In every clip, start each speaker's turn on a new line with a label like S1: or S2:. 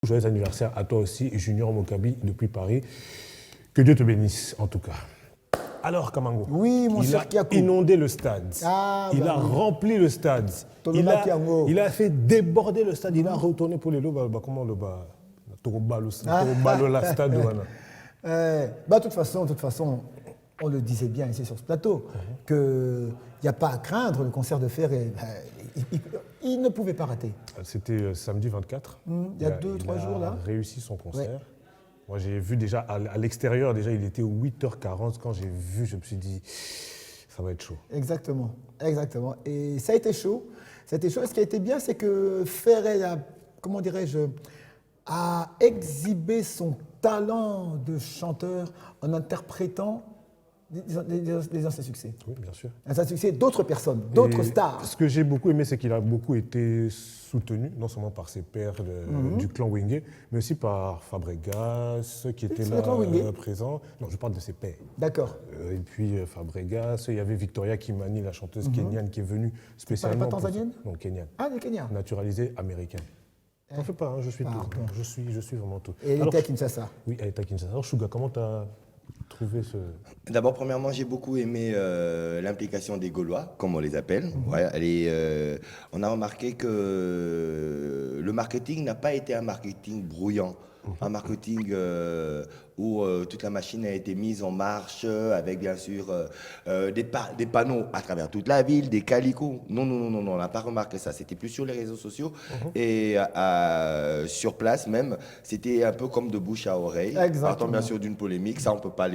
S1: Joyeux anniversaire à toi aussi, Junior Mokabi, depuis Paris. Que Dieu te bénisse, en tout cas. Alors, Kamango,
S2: oui, mon cher
S1: Kiakou, il a inondé le stade. Il a rempli le stade. Il a fait déborder le stade. Il a retourné pour les lots. Comment le bas la stade.
S2: De toute façon, on le disait bien ici sur ce plateau, qu'il n'y a pas à craindre le concert de Ferré. Il ne pouvait pas rater.
S1: C'était samedi 24.
S2: Il y a 2-3 jours là.
S1: Il a réussi son concert. Ouais. Moi, j'ai vu déjà à l'extérieur, déjà, il était 8h40. Quand j'ai vu, je me suis dit, ça va être chaud.
S2: Exactement. Et ça a été chaud. Et ce qui a été bien, c'est que Ferré a, comment dirais-je, a exhibé son talent de chanteur en interprétant des anciens succès.
S1: Oui, bien sûr.
S2: Un succès d'autres personnes, d'autres stars.
S1: Ce que j'ai beaucoup aimé, c'est qu'il a beaucoup été soutenu, non seulement par ses pairs du clan Wingé, mais aussi par Fabregas, qui était là présent. Non, je parle de ses pairs.
S2: D'accord.
S1: Et puis Fabregas, il y avait Victoria Kimani, la chanteuse kenyane, qui est venue spécialement.
S2: Pas tanzanienne?
S1: Non, kenyane.
S2: Ah, de Kenya.
S1: Naturalisée américaine. T'en fais pas, hein, je suis tout. Je suis vraiment tout.
S2: Et elle était à Kinshasa.
S1: Oui, elle était à Kinshasa. Alors, Chouga, comment tu as trouvé ce...
S3: D'abord, premièrement, j'ai beaucoup aimé l'implication des Gaulois, comme on les appelle. Ouais, on a remarqué que le marketing n'a pas été un marketing brouillant, un marketing où toute la machine a été mise en marche avec bien sûr des panneaux à travers toute la ville, des calicots. Non, on n'a pas remarqué ça. C'était plus sur les réseaux sociaux et sur place même, c'était un peu comme de bouche à oreille. Partant bien sûr d'une polémique, ça on peut pas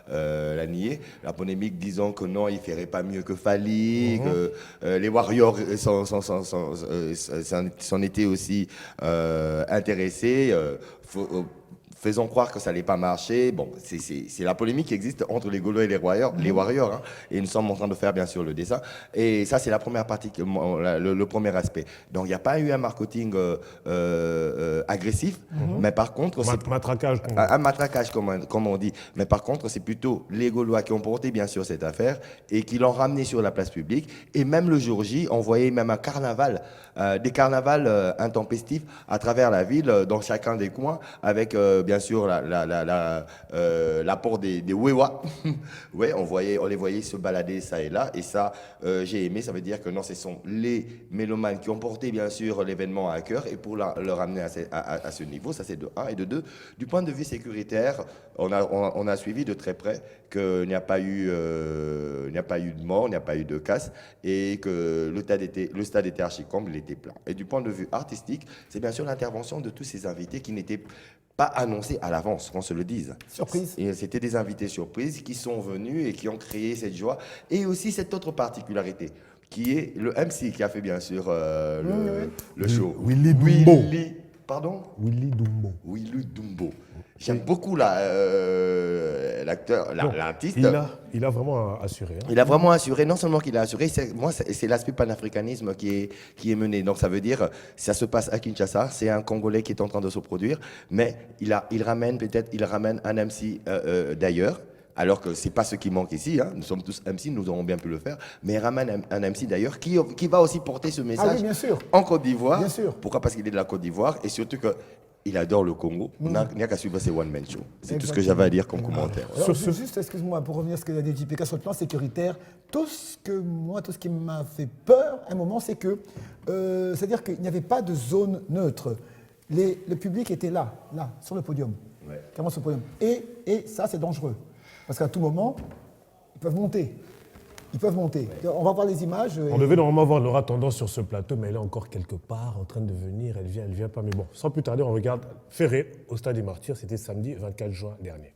S3: la nier. La polémique disant que non, il ferait pas mieux que Fally, que les Warriors s'en étaient aussi intéressés. Faisons croire que ça n'allait pas marcher. Bon, c'est la polémique qui existe entre les Gaulois et les Warriors. Hein, et nous sommes en train de faire bien sûr le dessin. Et ça, c'est la première partie, le premier aspect. Donc, il n'y a pas eu un marketing agressif, mais par contre...
S1: Matraquage.
S3: Un matraquage, comme on dit. Mais par contre, c'est plutôt les Gaulois qui ont porté bien sûr cette affaire et qui l'ont ramené sur la place publique. Et même le jour J, on voyait même un carnaval, des carnavals intempestifs à travers la ville, dans chacun des coins, avec bien sûr l'apport des Wewa. Ouais, on les voyait se balader ça et là. Et ça, j'ai aimé. Ça veut dire que non, ce sont les mélomanes qui ont porté bien sûr l'événement à cœur et pour le ramener à ce niveau. Ça, c'est de 1. Et de 2, du point de vue sécuritaire, on a suivi de très près qu'il n'y a pas eu de mort, il n'y a pas eu de casse et que le stade était archi-comble, il était plein. Et du point de vue artistique, c'est bien sûr l'intervention de tous ces invités qui n'étaient pas annoncés à l'avance, qu'on se le dise.
S2: Surprise.
S3: Et c'était des invités surprises qui sont venus et qui ont créé cette joie. Et aussi cette autre particularité, qui est le MC qui a fait bien sûr le show.
S1: Willy Dumbo.
S3: Pardon?
S1: Willy Dumbo.
S3: Willy Dumbo. J'aime beaucoup l'acteur, l'artiste.
S1: Il a vraiment assuré. Hein.
S3: Il a vraiment assuré, non seulement qu'il a assuré, c'est l'aspect panafricanisme qui est mené. Donc ça veut dire, ça se passe à Kinshasa, c'est un Congolais qui est en train de se produire, mais il ramène un MC d'ailleurs. Alors que ce n'est pas ce qui manque ici, hein. Nous sommes tous MC, nous aurons bien pu le faire, mais il ramène un MC d'ailleurs qui va aussi porter ce message en Côte d'Ivoire.
S2: Bien sûr.
S3: Pourquoi? Parce qu'il est de la Côte d'Ivoire et surtout qu'il adore le Congo. Il n'y a qu'à suivre ses one-man show. C'est tout ce que j'avais à dire comme commentaire.
S2: Alors, juste, excuse-moi, pour revenir à ce que a dit JPK sur le plan sécuritaire, tout ce qui m'a fait peur à un moment, c'est que, c'est-à-dire qu'il n'y avait pas de zone neutre. Le public était là, sur le podium. Ouais. Carrément sur le podium. Et ça, c'est dangereux. Parce qu'à tout moment, ils peuvent monter. Ouais. On va voir les images.
S1: On devait normalement voir Laura Tendance sur ce plateau, mais elle est encore quelque part en train de venir. Elle vient pas. Mais bon, sans plus tarder, on regarde Ferré au Stade des Martyrs. C'était samedi 24 juin dernier.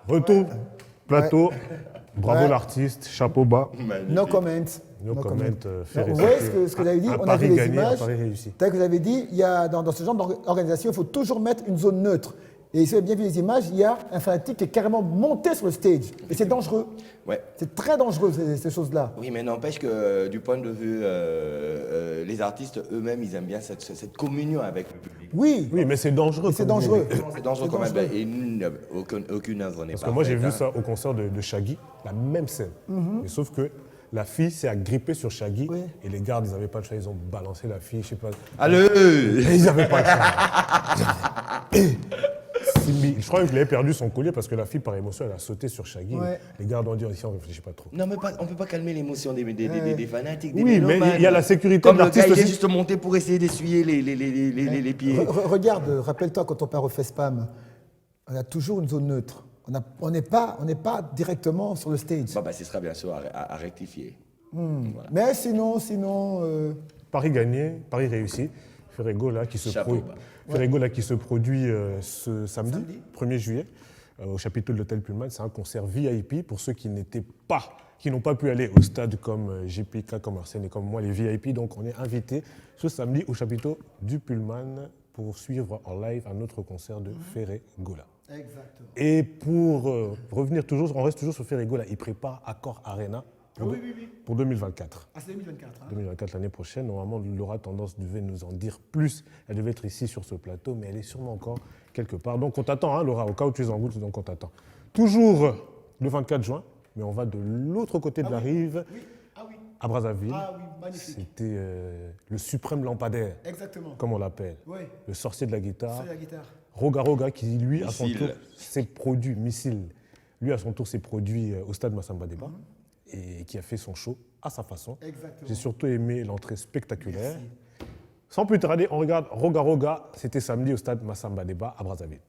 S1: Retour, plateau. Bravo
S2: Ouais.
S1: l'artiste, chapeau bas.
S2: No comment.
S1: No comment, fait
S2: Vous voyez
S1: respecter.
S2: ce que vous avez dit,
S1: Un
S2: on a
S1: pari
S2: vu les
S1: gagné, un
S2: images.
S1: pari réussi.
S2: Tel que vous avez dit, il y a, dans ce genre d'organisation, il faut toujours mettre une zone neutre. Et si vous avez bien vu les images, il y a un fanatique qui est carrément monté sur le stage. Et c'est dangereux.
S3: Ouais.
S2: C'est très dangereux, ces choses-là.
S3: Oui, mais n'empêche que du point de vue, les artistes eux-mêmes, ils aiment bien cette communion avec le public.
S2: Oui,
S1: Oui, mais c'est dangereux.
S2: et c'est
S1: comme vous
S2: dangereux.
S1: dites.
S3: C'est dangereux
S2: C'est
S3: quand même.
S2: dangereux.
S3: Et aucune œuvre n'est
S1: Parce
S3: pas
S1: que moi, j'ai
S3: faite,
S1: vu
S3: hein.
S1: ça au concert de Shaggy, la même scène. Mais sauf que la fille s'est agrippée sur Shaggy
S2: Oui.
S1: et les gardes, ils n'avaient pas le choix, ils ont balancé la fille, je sais pas.
S3: Allez.
S1: Et ils n'avaient pas le choix. Et je crois qu'il avait perdu son collier parce que la fille, par émotion, elle a sauté sur Shaggy.
S2: Ouais.
S1: Les gardes ont dit ici, on ne réfléchit pas trop.
S3: Non, mais on ne peut pas calmer l'émotion des fanatiques, des
S1: Oui, mais
S3: mélomanes.
S1: il y a la sécurité
S3: Comme
S1: de
S3: le
S1: l'artiste
S3: gars, il est
S1: aussi.
S3: juste monté pour essayer d'essuyer les pieds.
S2: Regarde, rappelle-toi quand on part au FESPAM, on a toujours une zone neutre. On n'est pas directement sur le stage.
S3: Bah, ce sera bien sûr à rectifier. Voilà.
S2: Mais sinon,
S1: Paris gagné, Paris réussi. Ferrego là qui se,
S3: Chapeau bas.
S1: Ferrego, là, qui se produit ce samedi, 1er juillet, au chapiteau de l'hôtel Pullman. C'est un concert VIP pour ceux qui n'ont pas pu aller au stade comme JPK, comme Arsène et comme moi, les VIP. Donc on est invités ce samedi au chapiteau du Pullman pour suivre en live un autre concert de Ferrego là.
S2: exactement.
S1: Et pour revenir toujours, on reste toujours sur Ferrego là, il prépare Accor Arena pour 2024.
S2: Ah, c'est 2024. Hein.
S1: 2024, l'année prochaine. Normalement, Laura Tendance devait nous en dire plus. Elle devait être ici sur ce plateau, mais elle est sûrement encore quelque part. Donc on t'attend, hein, Laura, au cas où tu es en route, donc on t'attend. Toujours le 24 juin, mais on va de l'autre côté de la rive,
S2: Oui, ah oui,
S1: à Brazzaville.
S2: ah oui, magnifique.
S1: C'était le suprême lampadaire,
S2: Exactement.
S1: comme on l'appelle.
S2: Oui,
S1: Le sorcier de la guitare.
S2: c'est la guitare.
S1: Roga Roga, qui lui, à son
S3: Missile.
S1: tour, s'est produit, Missile, lui, à son tour, s'est produit au stade Massamba Débat et qui a fait son show à sa façon.
S2: Exactement.
S1: J'ai surtout aimé l'entrée spectaculaire.
S2: Merci.
S1: Sans plus tarder, on regarde Roga Roga, c'était samedi au stade Massamba Débat à Brazzaville.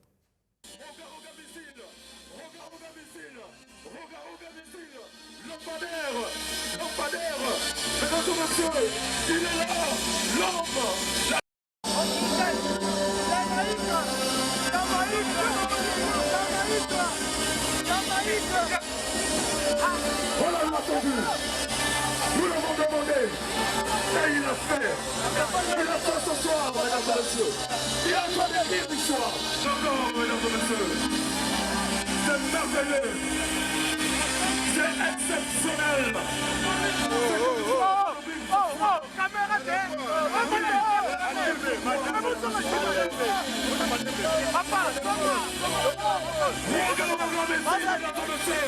S4: On l'a entendu, nous l'avons demandé, et il l'a fait. Il a fait ce soir, mesdames et messieurs. Il a fait des rires du soir. J'adore, mesdames et messieurs. C'est merveilleux. C'est exceptionnel.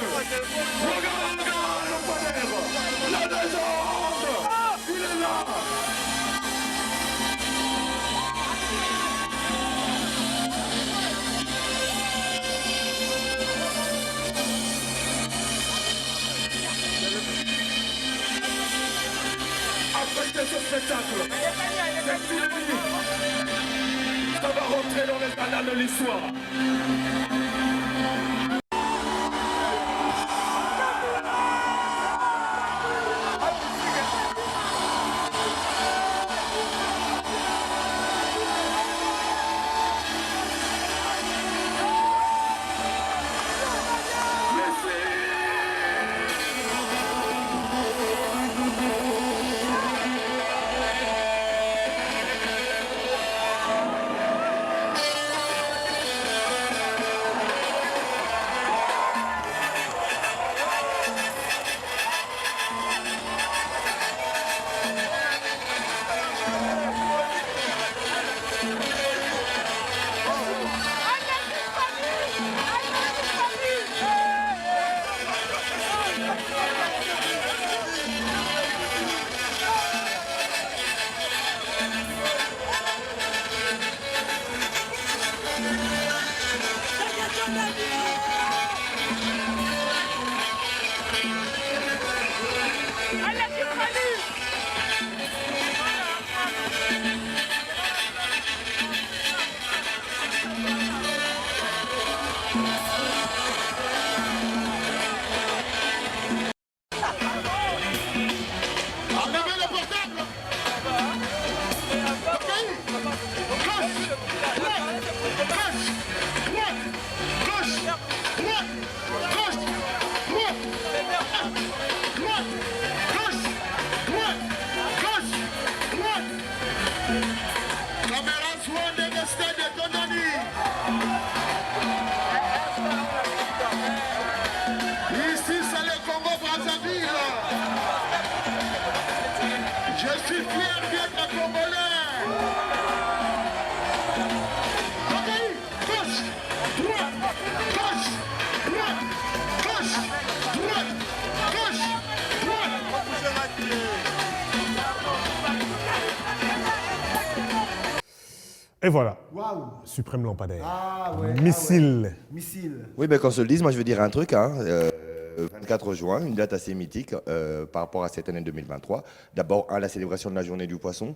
S4: Regarde le panel. La légende. Il est là. ce spectacle, cette dynamique, ça va rentrer dans les annales de l'histoire.
S1: Et voilà,
S2: Waouh.
S1: suprême lampadaire.
S2: Ah ouais.
S1: Missile.
S2: Ah ouais. Missile.
S3: Oui, ben qu'on se le dise, moi je veux dire un truc. 24 juin, une date assez mythique par rapport à cette année 2023. D'abord, la célébration de la journée du poisson.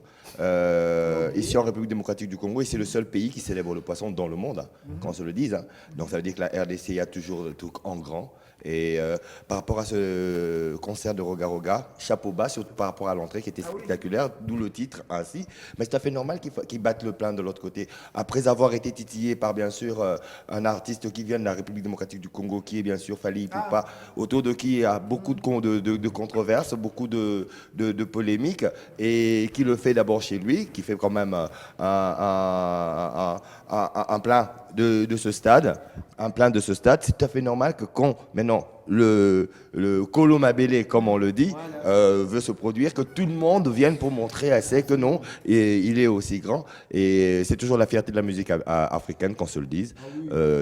S3: Ici en République démocratique du Congo, et c'est le seul pays qui célèbre le poisson dans le monde, qu'on se le dise. Donc ça veut dire que la RDC a toujours le truc en grand. Et par rapport à ce concert de Roga Roga, chapeau bas, surtout par rapport à l'entrée qui était spectaculaire, d'où le titre ainsi. Mais c'est tout à fait normal qu'ils battent le plein de l'autre côté. Après avoir été titillé par, bien sûr, un artiste qui vient de la République démocratique du Congo, qui est bien sûr Fally Ipupa, autour de qui il y a beaucoup de controverses, beaucoup de polémiques, et qui le fait d'abord chez lui, qui fait quand même un plein de ce stade. Un plein de ce stade, c'est tout à fait normal que quand maintenant le Colomabélé, comme on le dit, veut se produire, que tout le monde vienne pour montrer à c'est que non, et il est aussi grand. Et c'est toujours la fierté de la musique africaine, qu'on se le dise.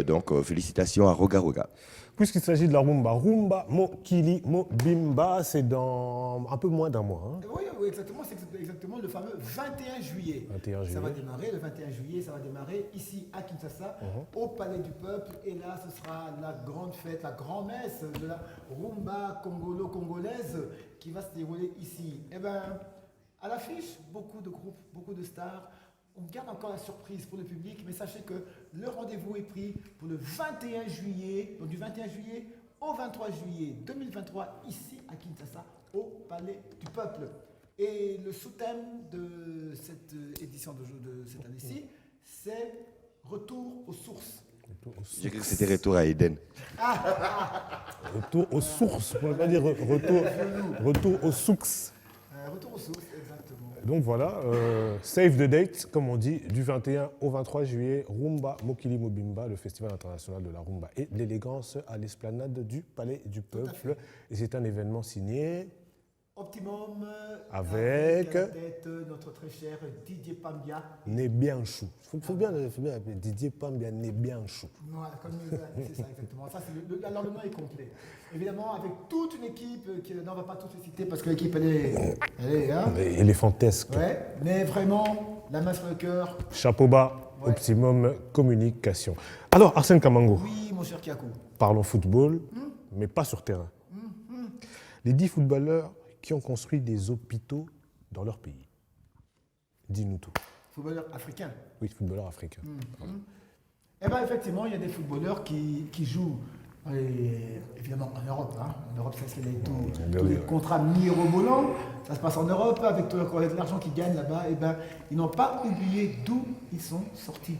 S3: Donc félicitations à Roga Roga.
S1: Puisqu'il s'agit de la rumba, Rumba Mokili Mobimba, c'est dans un peu moins d'un mois. Hein.
S2: Oui, exactement. C'est exactement le fameux 21 juillet.
S1: 21 juillet.
S2: Ça va démarrer, le 21 juillet, ça va démarrer ici à Kinshasa, au Palais du Peuple. Et là, ce sera la grande fête, la grand-messe de la rumba congolo-congolaise qui va se dérouler ici. Eh bien, à l'affiche, beaucoup de groupes, beaucoup de stars. On garde encore la surprise pour le public, mais sachez que le rendez-vous est pris pour le 21 juillet, donc du 21 juillet au 23 juillet 2023, ici à Kinshasa, au Palais du Peuple. Et le sous-thème de cette édition de cette année-ci, c'est Retour aux sources.
S3: J'ai cru que c'était Retour à Eden.
S1: Retour aux sources, on ne peut pas dire retour aux sources.
S2: Retour aux sources, exactement.
S1: Donc voilà, save the date, comme on dit, du 21 au 23 juillet, Rumba Mokili Mobimba, le festival international de la rumba et de l'élégance à l'esplanade du Palais du Peuple. Et c'est un événement signé
S2: Optimum,
S1: avec
S2: à la tête notre très cher Didier Pambia.
S1: Nebianchou. Faut bien appeler Didier Pambia Nebianchou.
S2: Voilà, comme c'est ça exactement. Ça, alors le nom est complet. Évidemment, avec toute une équipe qui, non, on ne va pas tous les citer parce que l'équipe, elle est hein.
S1: Éléphantesque.
S2: Ouais, mais vraiment, la main sur le cœur.
S1: Chapeau bas, Optimum Communication. Alors, Arsène Kamango.
S2: Oui, mon cher Kiakou.
S1: Parlons football, mais pas sur terrain. Les 10 footballeurs qui ont construit des hôpitaux dans leur pays. Dis-nous tout.
S2: Footballeur africain.
S1: Oui, footballeur africain.
S2: Eh bien, effectivement, il y a des footballeurs qui jouent, évidemment, en Europe. Hein. En Europe, c'est tous les contrats mirobolants. Ça se passe en Europe, avec tout l'argent qu'ils gagnent là-bas. Eh ben, ils n'ont pas oublié d'où ils sont sortis.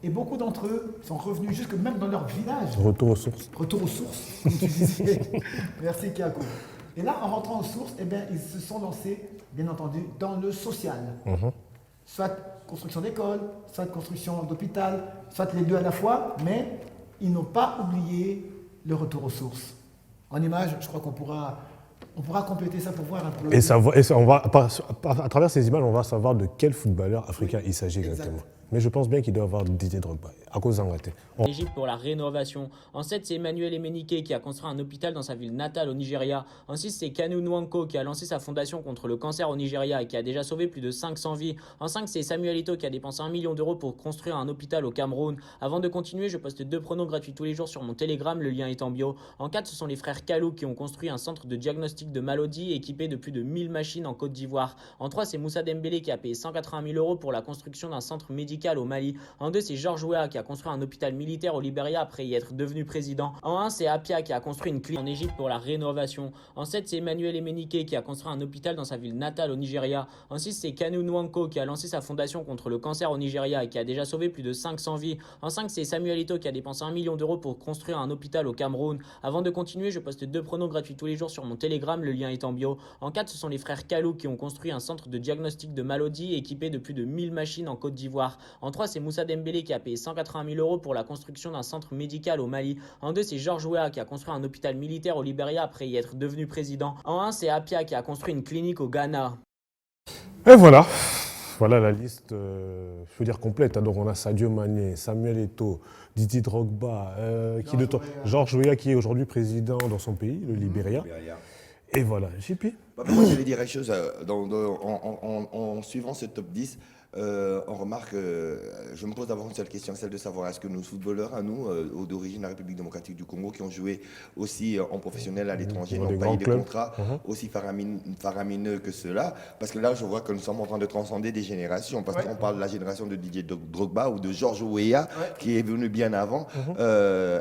S2: Et beaucoup d'entre eux sont revenus jusque même dans leur village.
S1: Retour aux sources.
S2: Retour aux sources, comme tu disais. Merci, Kiako. Et là, en rentrant aux sources, eh bien, ils se sont lancés, bien entendu, dans le social. Soit construction d'école, soit construction d'hôpital, soit les deux à la fois, mais ils n'ont pas oublié le retour aux sources. En image, je crois qu'on pourra compléter ça pour voir un peu.
S1: À travers ces images, on va savoir de quel footballeur africain il s'agit exactement. Mais je pense bien qu'il doit avoir Didier Drogba, à cause d'Angleterre.
S5: L'Égypte pour la rénovation. En 7, c'est Emmanuel Emenike qui a construit un hôpital dans sa ville natale au Nigeria. En 6, c'est Kanu Nwankwo qui a lancé sa fondation contre le cancer au Nigeria et qui a déjà sauvé plus de 500 vies. En 5, c'est Samuel Eto'o qui a dépensé 1 million d'euros pour construire un hôpital au Cameroun. Avant de continuer, je poste 2 pronos gratuits tous les jours sur mon Telegram, le lien est en bio. En 4, ce sont les frères Kalou qui ont construit un centre de diagnostic de maladies équipé de plus de 1000 machines en Côte d'Ivoire. En 3, c'est Moussa Dembélé qui a payé 180 000 euros pour la construction d'un centre médical au Mali. En 2, c'est George Weah qui a construit un hôpital militaire au Libéria après y être devenu président. En 1, c'est Apia qui a construit une clinique en Égypte pour la rénovation. En 7, c'est Emmanuel Emenike qui a construit un hôpital dans sa ville natale au Nigeria. En 6, c'est Kanu Nwankwo qui a lancé sa fondation contre le cancer au Nigeria et qui a déjà sauvé plus de 500 vies. En 5, c'est Samuel Eto'o qui a dépensé 1 million d'euros pour construire un hôpital au Cameroun. Avant de continuer, je poste 2 pronos gratuits tous les jours sur mon Telegram, le lien est en bio. En 4, ce sont les frères Kalou qui ont construit un centre de diagnostic de maladies équipé de plus de 1000 machines en Côte d'Ivoire. En 3, c'est Moussa Dembélé qui a payé 180 000 euros pour la construction d'un centre médical au Mali. En 2, c'est George Weah qui a construit un hôpital militaire au Libéria après y être devenu président. En 1, c'est Apia qui a construit une clinique au Ghana.
S1: Et voilà. Voilà la liste, je veux dire complète. Donc on a Sadio Mané, Samuel Eto'o, Didier Drogba, George Weah qui est aujourd'hui président dans son pays, le Libéria. Et voilà, JP.
S3: Moi, je vais dire une chose. En suivant ce top 10, on remarque, je me pose d'abord une seule question, celle de savoir est-ce que nos footballeurs, à nous, d'origine de la République démocratique du Congo, qui ont joué aussi en professionnel à l'étranger, n'ont pas eu des contrats aussi faramineux que ceux-là. Parce que là, je vois que nous sommes en train de transcender des générations. Parce qu'on parle de la génération de Didier Drogba ou de George Weah, qui est venu bien avant,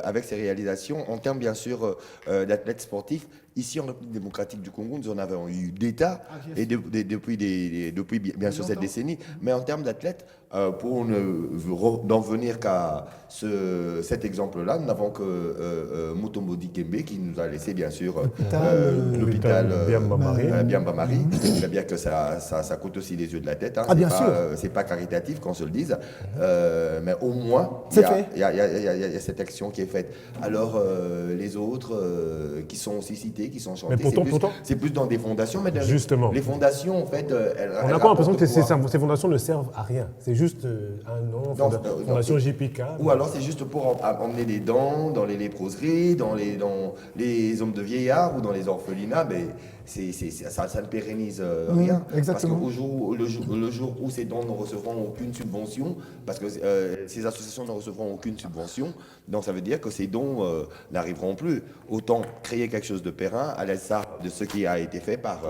S3: avec ses réalisations. En termes, bien sûr, d'athlètes sportifs, ici, en République démocratique du Congo, nous en avons eu d'État, et depuis bien sûr cette décennie. Mais en termes d'athlètes, pour n'en venir qu'à cet exemple-là, nous n'avons que Mutombo Dikembe qui nous a laissé bien sûr l'hôpital Biamba-Marie. C'est bien que ça coûte aussi les yeux de la tête. Hein. C'est pas caritatif qu'on se le dise. Mais au moins, il y a cette action qui est faite. Alors les autres qui sont aussi cités, qui sont chantés, c'est plus dans des fondations. Mais
S1: justement.
S3: Les fondations, en fait,
S1: on a pas l'impression que ces fondations ne servent à rien. C'est juste un nom, fondation JPK.
S3: Ou alors c'est juste pour emmener des dents dans les léproseries, dans les hommes de vieillards ou dans les orphelinats, mais ça ne pérennise rien.
S2: Exactement.
S3: Parce que le jour où ces dons ne recevront aucune subvention, parce que ces associations ne recevront aucune subvention, donc ça veut dire que ces dons n'arriveront plus. Autant créer quelque chose de périn, à l'instar de ce qui a été fait par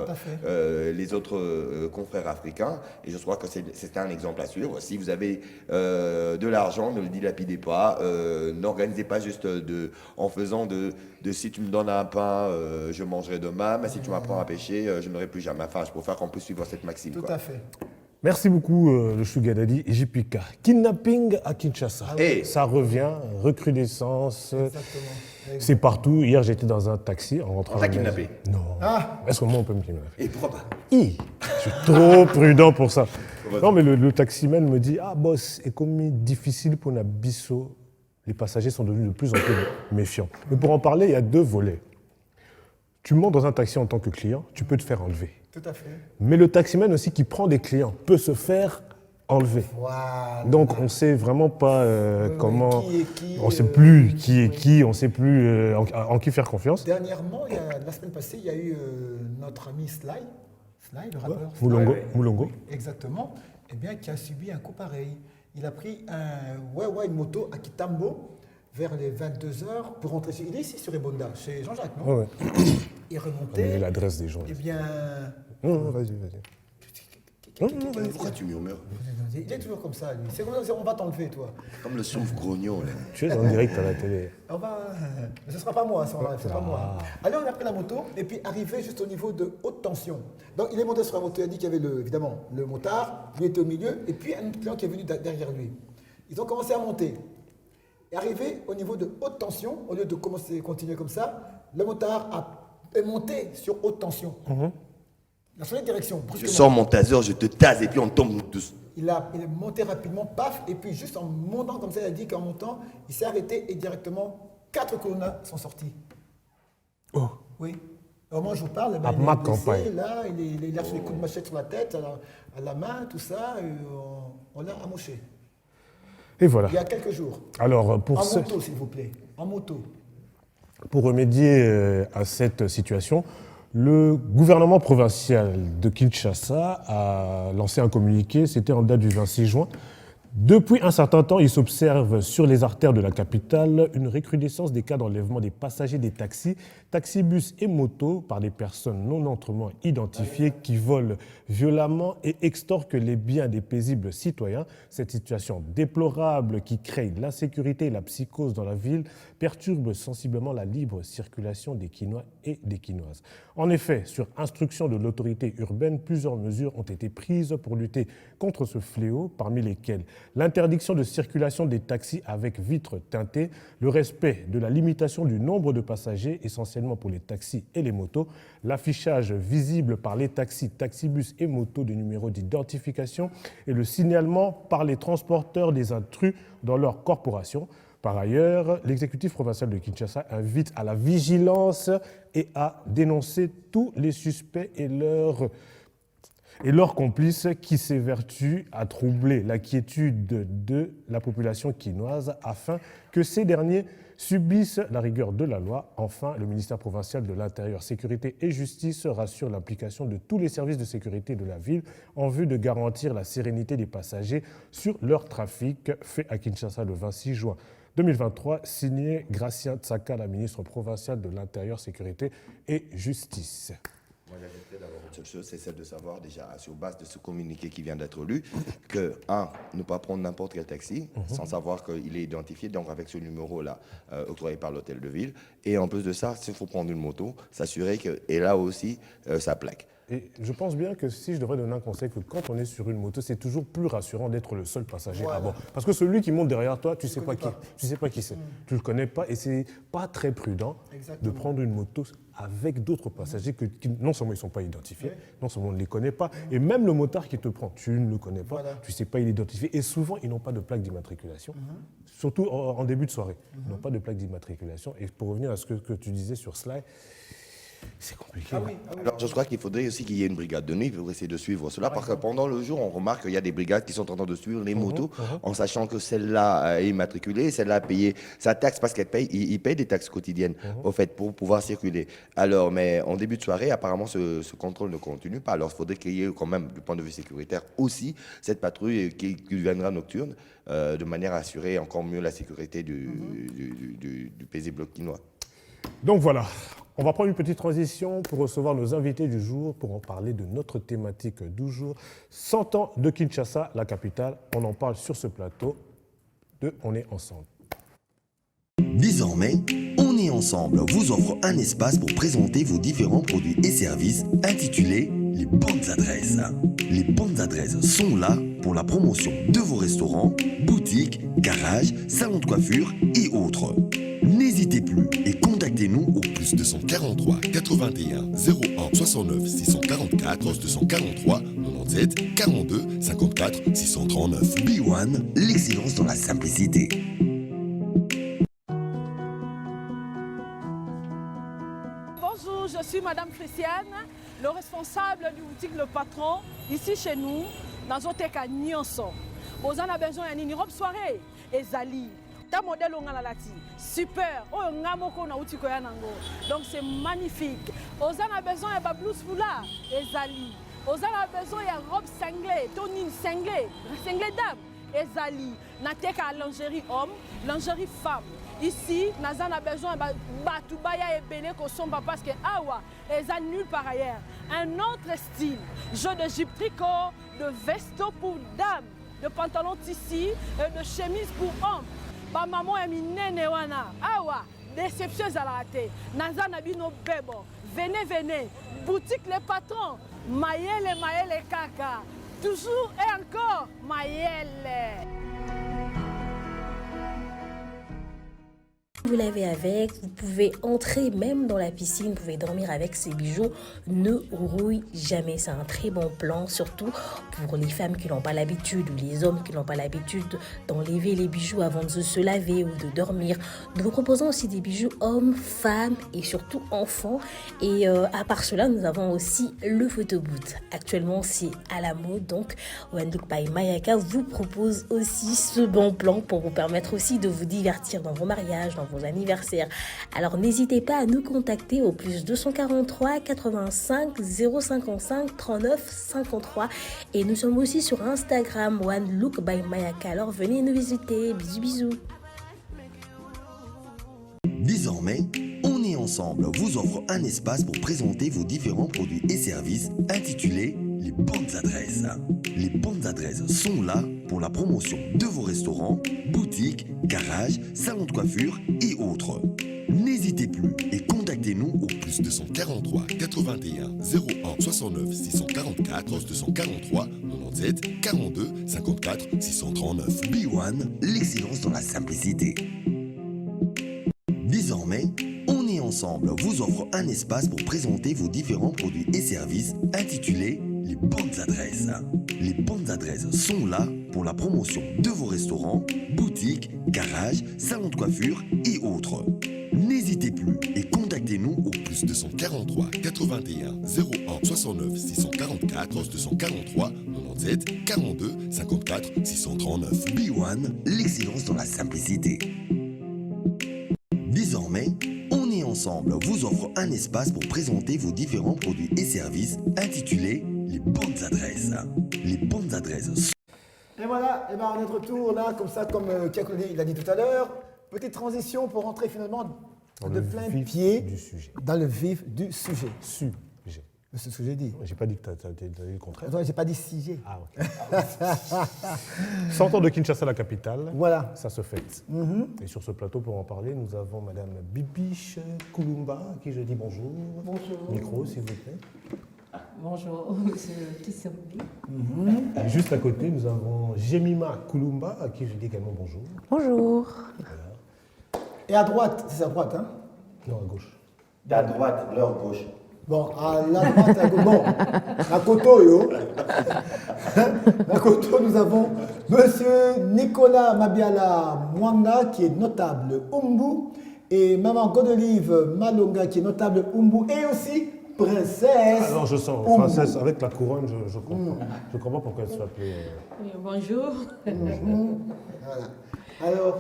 S3: les autres confrères africains. Et je crois que c'est un exemple à suivre. Si vous avez de l'argent, ne le dilapidez pas. N'organisez pas juste en faisant de si tu me donnes un pain, je mangerai demain, mais si tu m'apprends à pêcher, je n'aurai plus jamais faim. Je préfère qu'on puisse suivre cette maxime.
S2: Tout à fait.
S1: Merci beaucoup, le Sugar Daddy JPK. Kidnapping à Kinshasa. Ça revient, recrudescence.
S2: Exactement.
S1: C'est partout. Hier, j'étais dans un taxi en rentrant.
S3: On t'a kidnappé?
S1: Non. Est-ce que moi, on peut me kidnapper?
S3: Et pourquoi pas?
S1: Je suis trop prudent pour ça. Non, mais le taximan me dit, boss, c'est comme difficile pour Nabisso. Les passagers sont devenus de plus en plus méfiants. Mais pour en parler, il y a 2 volets. Tu montes dans un taxi en tant que client, tu peux te faire enlever.
S2: Tout à fait.
S1: Mais le taximan aussi qui prend des clients peut se faire enlever.
S2: Voilà.
S1: Donc on ne sait vraiment pas comment...
S2: Qui est qui,
S1: on ne sait plus qui est qui, on ne sait plus en qui faire confiance.
S2: Dernièrement, la semaine passée, il y a eu notre ami Sly, le rappeur.
S1: Moulongo.
S2: Oui, exactement. Eh bien, qui a subi un coup pareil. Il a pris une moto à Kitambo vers les 22h pour rentrer chez... Il est ici sur Ebonda, chez Jean-Jacques, non?
S1: Ouais.
S2: Il remontait...
S1: On a l'adresse des gens.
S2: Eh bien...
S1: Non, vas-y.
S3: Pourquoi tu murmures?
S2: Il est toujours comme ça, lui. C'est comme ça, on va t'enlever, toi.
S3: Comme le souffle grognon, là.
S1: Tu es en direct à la télé.
S2: On va... Mais ce ne sera pas moi, ça, ce sera pas moi. Alors, on a pris la moto, et puis arrivé juste au niveau de haute tension. Donc, il est monté sur la moto, il a dit qu'il y avait, évidemment, le motard, lui était au milieu, et puis un autre client qui est venu derrière lui. Ils ont commencé à monter. Et arrivé au niveau de haute tension, au lieu de continuer comme ça, le motard est monté sur haute tension. Dans son direction,
S3: Je
S2: brusquement.
S3: sors mon taser, je te tase et puis on tombe tous.
S2: Il est monté rapidement, paf, et puis juste en montant comme ça, il a dit qu'en montant, il s'est arrêté et directement, 4 colonnes sont sorties.
S1: Oh.
S2: Oui. Au moment où je vous parle,
S1: À
S2: il
S1: ma
S2: est blessé,
S1: campagne.
S2: là, il a reçu des coups de machette sur la tête, à la main, tout ça, et on l'a amoché.
S1: Et voilà.
S2: Il y a quelques jours.
S1: Alors,
S2: En
S1: pour
S2: moto, s'il vous plaît. En moto.
S1: Pour remédier à cette situation, le gouvernement provincial de Kinshasa a lancé un communiqué, c'était en date du 26 juin. Depuis un certain temps, il s'observe sur les artères de la capitale une recrudescence des cas d'enlèvement des passagers des taxis, taxibus et motos par des personnes non autrement identifiées qui volent violemment et extorquent les biens des paisibles citoyens. Cette situation déplorable qui crée l'insécurité et la psychose dans la ville perturbe sensiblement la libre circulation des Quinois et des Quinoises. En effet, sur instruction de l'autorité urbaine, plusieurs mesures ont été prises pour lutter contre ce fléau, parmi lesquelles l'interdiction de circulation des taxis avec vitres teintées, le respect de la limitation du nombre de passagers, essentiellement pour les taxis et les motos, l'affichage visible par les taxis, taxibus et motos des numéros d'identification et le signalement par les transporteurs des intrus dans leur corporation. Par ailleurs, l'exécutif provincial de Kinshasa invite à la vigilance et à dénoncer tous les suspects et leurs complices qui s'évertuent à troubler la quiétude de la population quinoise afin que ces derniers subissent la rigueur de la loi. Enfin, le ministère provincial de l'Intérieur, Sécurité et Justice rassure l'implication de tous les services de sécurité de la ville en vue de garantir la sérénité des passagers sur leur trafic. Fait à Kinshasa le 26 juin 2023, signé Gratien Tsaka, la ministre provinciale de l'Intérieur, Sécurité et Justice.
S3: Moi, j'ajouterais d'abord une seule chose, c'est celle de savoir déjà, sur base de ce communiqué qui vient d'être lu, que, ne pas prendre n'importe quel taxi, sans savoir qu'il est identifié, donc avec ce numéro-là, octroyé par l'hôtel de ville. Et en plus de ça, s'il faut prendre une moto, s'assurer qu'elle a aussi sa plaque.
S1: Et je pense bien que si je devrais donner un conseil, que quand on est sur une moto, c'est toujours plus rassurant d'être le seul passager à bord. Parce que celui qui monte derrière toi, tu ne sais pas qui. Tu sais pas qui c'est. Tu ne le connais pas et c'est pas très prudent de prendre une moto avec d'autres passagers qui non seulement ils ne sont pas identifiés, non seulement on ne les connaît pas, et même le motard qui te prend, tu ne le connais pas, tu ne sais pas, il est identifié. Et souvent, ils n'ont pas de plaque d'immatriculation, surtout en début de soirée. Ils n'ont pas de plaque d'immatriculation. Et pour revenir à ce que tu disais sur Sly, c'est compliqué.
S3: Alors, je crois qu'il faudrait aussi qu'il y ait une brigade de nuit pour essayer de suivre cela, parce que pendant le jour, on remarque qu'il y a des brigades qui sont en train de suivre les motos, en sachant que celle-là est immatriculée, celle-là a payé sa taxe, parce qu'elle paye, il paye des taxes quotidiennes, au fait, pour pouvoir circuler. Alors, mais en début de soirée, apparemment, ce contrôle ne continue pas. Alors, il faudrait qu'il y ait quand même, du point de vue sécuritaire, aussi cette patrouille qui viendra nocturne, de manière à assurer encore mieux la sécurité du paisible quinois.
S1: Donc voilà, on va prendre une petite transition pour recevoir nos invités du jour pour en parler de notre thématique du jour. 100 ans de Kinshasa, la capitale. On en parle sur ce plateau de On est ensemble.
S6: Désormais, On est ensemble vous offre un espace pour présenter vos différents produits et services intitulés Les bonnes adresses. Les bonnes adresses sont là pour la promotion de vos restaurants, boutiques, garages, salons de coiffure et autres. N'hésitez plus et contactez-nous au
S7: plus 243 81 01 69 644 243 97 42 54 639.
S6: B1, l'excellence dans la simplicité.
S8: Bonjour, je suis Madame Christiane, le responsable du boutique Le Patron, ici chez nous, dans Zoteka Nyonso. Vous en avez besoin d'une robe soirée, Ezali. Ta modèle on a lati super oh ngamoko na utiko ya nango donc c'est magnifique aux en a besoin ya ba blouse foulard ezali aux en a besoin ya robe cinglée tonine cinglée dame ezali na teka lingerie homme lingerie femme ici naza na besoin ba batu baya ebele ko somba parce que awa eza nulle part ailleurs un autre style jeu de jupe tricot de vestos pour dames, de pantalons tissus et de chemises pour hommes. Ba maman est minene wana. Awa, déception à la raté. Naza nabino bebo. Venez, venez. Boutique les patrons. Mayele, mayele kaka. Toujours et encore mayele.
S9: Vous l'avez avec, vous pouvez entrer même dans la piscine, vous pouvez dormir avec ces bijoux, ne rouille jamais. C'est un très bon plan, surtout pour les femmes qui n'ont pas l'habitude ou les hommes qui n'ont pas l'habitude d'enlever les bijoux avant de se laver ou de dormir. Nous vous proposons aussi des bijoux hommes, femmes et surtout enfants. Et à part cela, nous avons aussi le photo booth. Actuellement, c'est à la mode, donc One Look by Mayaka vous propose aussi ce bon plan pour vous permettre aussi de vous divertir dans vos mariages, dans vos anniversaires. Alors n'hésitez pas à nous contacter au plus 243 85 055 39 53 et nous sommes aussi sur Instagram One Look by Mayaka. Alors venez nous visiter. Bisous bisous.
S6: Désormais, On est ensemble vous offre un espace pour présenter vos différents produits et services intitulé Les bonnes adresses. Les bonnes adresses sont là pour la promotion de vos restaurants, boutiques, garages, salons de coiffure et autres. N'hésitez plus et contactez-nous au
S7: plus 243 81 01 69 644 243 97 42 54 639.
S6: B1, l'excellence dans la simplicité. Désormais, On est ensemble vous offre un espace pour présenter vos différents produits et services intitulé Les bonnes adresses. Les bonnes adresses sont là pour la promotion de vos restaurants, boutiques, garages, salons de coiffure et autres. N'hésitez plus et contactez-nous au
S7: plus 243 81 01 69 644 243 97 42 54 639.
S6: B1, l'excellence dans la simplicité. Désormais, On est ensemble vous offre un espace pour présenter vos différents produits et services intitulé Les bonnes adresses. Les bonnes adresses.
S2: Et voilà, et ben on est de retour là, comme ça, comme Kiakouni il a dit tout à l'heure. Petite transition pour rentrer finalement de plein pied dans le vif du sujet.
S1: Sujet.
S2: C'est ce que j'ai dit.
S1: J'ai pas dit que tu as dit le contraire.
S2: Attends, j'ai pas dit sujet.
S1: Ah, ok. 100 ans de Kinshasa, la capitale.
S2: Voilà.
S1: Ça se fête. Et sur ce plateau, pour en parler, nous avons Madame Bibiche Kulumba, à qui je dis bonjour.
S10: Bonjour.
S1: Micro, s'il vous plaît.
S10: Bonjour, monsieur Kissambi.
S1: Et juste à côté, nous avons Jemima Kulumba, à qui je dis également bonjour.
S10: Bonjour.
S2: Et à droite, c'est à droite, hein?
S1: Non, à gauche.
S3: À droite, leur gauche.
S2: Bon, à la droite, à gauche. Bon, à Koto, yo. À Koto, nous avons monsieur Nicolas Mabiala Mwanga, qui est notable Umbu, et maman Godelive Malonga, qui est notable Umbu, et aussi princesse.
S1: Alors, je sens,
S2: Umbu.
S1: princesse, avec la couronne, je comprends. Je comprends pourquoi elle s'appelait.
S10: Oui, bonjour.
S2: Voilà. Alors,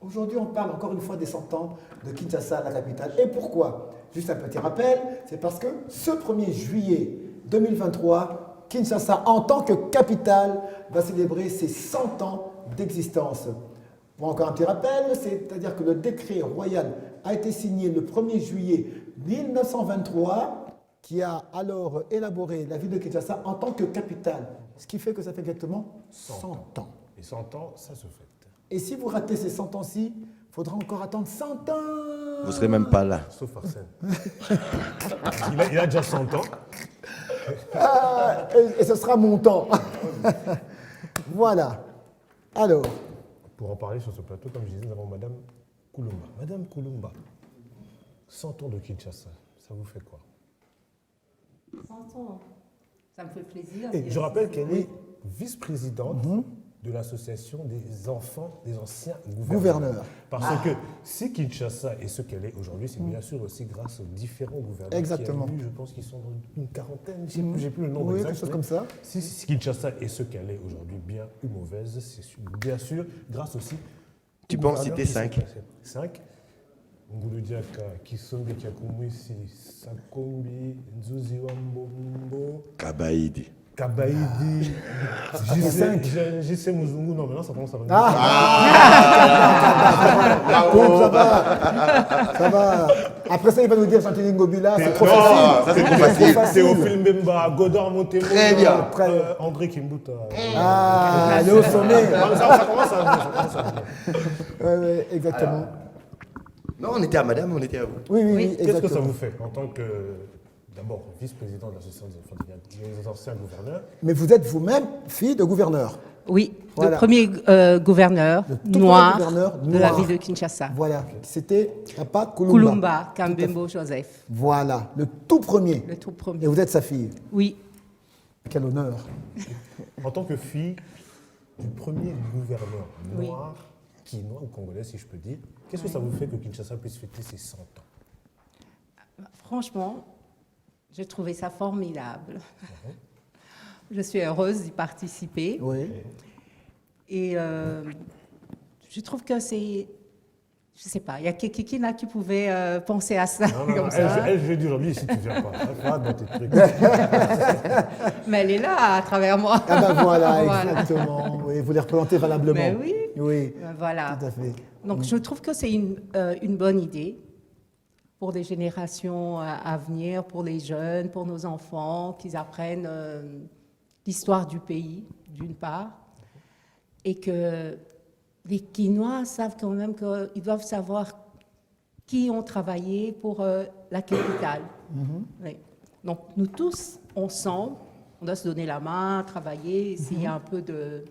S2: aujourd'hui, on parle encore une fois des 100 ans de Kinshasa, la capitale. Et pourquoi? Juste un petit rappel, c'est parce que ce 1er juillet 2023, Kinshasa, en tant que capitale, va célébrer ses 100 ans d'existence. Bon, encore un petit rappel, c'est-à-dire que le décret royal a été signé le 1er juillet 1923, qui a alors élaboré la ville de Kinshasa en tant que capitale. Ce qui fait que ça fait exactement 100 ans.
S1: Et 100 ans, ça se fête.
S2: Et si vous ratez ces 100 ans-ci, il faudra encore attendre 100 ans.
S3: Vous ne serez même pas là.
S1: Sauf Arsène. il a déjà 100 ans.
S2: Ah, et ce sera mon temps. Voilà. Alors.
S1: Pour en parler sur ce plateau, comme je disais, nous avons Madame Kulumba. Madame Kulumba, 100 ans de Kinshasa, ça vous fait quoi?
S10: 100 ans. Ça me fait plaisir.
S1: Et je rappelle qu'elle est vice-présidente de l'association des enfants des anciens gouverneurs. Parce que si Kinshasa est ce qu'elle est aujourd'hui, c'est bien sûr aussi grâce aux différents gouverneurs.
S2: Exactement.
S1: Qui a eu, je pense qu'ils sont dans une quarantaine, j'ai plus le nombre
S2: oui,
S1: exact.
S2: quelque chose comme ça.
S1: Si Kinshasa est ce qu'elle est aujourd'hui, bien ou mauvaise, c'est bien sûr grâce aussi.
S3: Tu peux en citer 5.
S1: 5. Ngulu Diaka, Kisombe Kiakumwisi, Sakombi, Nzuzi Wambombo.
S3: Kabaïdi.
S1: Kabaïdi, JC Mouzungu, non, maintenant ça commence à venir.
S2: Ça va. Après ça, il va nous dire Santini Ngobila, c'est trop
S3: Non,
S2: facile.
S3: ça c'est trop facile.
S1: Théophile Mbemba, Godard Montemo,
S3: Très bien.
S1: André Kimbuta.
S2: Elle est au sommet.
S1: Ça commence à venir.
S2: Ouais, exactement.
S3: Non, on était à madame, on était à vous.
S2: Oui,
S1: Qu'est-ce que ça
S2: exactement.
S1: vous fait en tant que, d'abord, vice-président de l'association des anciens gouverneurs?
S2: Mais vous êtes vous-même fille de gouverneur.
S10: Oui,
S2: Voilà.
S10: le premier gouverneur
S2: Le tout
S10: noir,
S2: premier gouverneur
S10: de la
S2: noir.
S10: ville de Kinshasa.
S2: Voilà. C'était Papa Kulumba.
S10: Kulumba Kambembo Joseph,
S2: Voilà, le tout premier.
S10: le tout
S2: Et
S10: premier.
S2: vous êtes sa fille.
S10: Oui,
S2: Quel honneur.
S1: En tant que fille du premier gouverneur
S10: Oui.
S1: noir, qui est noir ou congolais, si je peux dire, qu'est-ce que ça vous fait que Kinshasa puisse fêter ses 100 ans?
S10: franchement, j'ai trouvé ça formidable. Je suis heureuse d'y participer.
S2: Oui.
S10: Et je trouve que c'est... Je sais pas, il y a qui là qui pouvait penser à ça comme ça.
S1: Elle, je vais dire aujourd'hui, si tu ne viens pas, va dans tes trucs.
S10: Mais elle est là à travers moi.
S2: Ah ben voilà,
S10: Voilà.
S2: exactement. Oui, vous les représentez valablement.
S10: Mais oui.
S2: Oui,
S10: Voilà.
S2: tout à fait.
S10: Donc je trouve que c'est une bonne idée pour les générations à venir, pour les jeunes, pour nos enfants, qu'ils apprennent l'histoire du pays, d'une part, et que les Quinois savent quand même qu'ils doivent savoir qui ont travaillé pour la capitale. Oui. Donc nous tous, ensemble, on doit se donner la main, travailler, essayer un peu de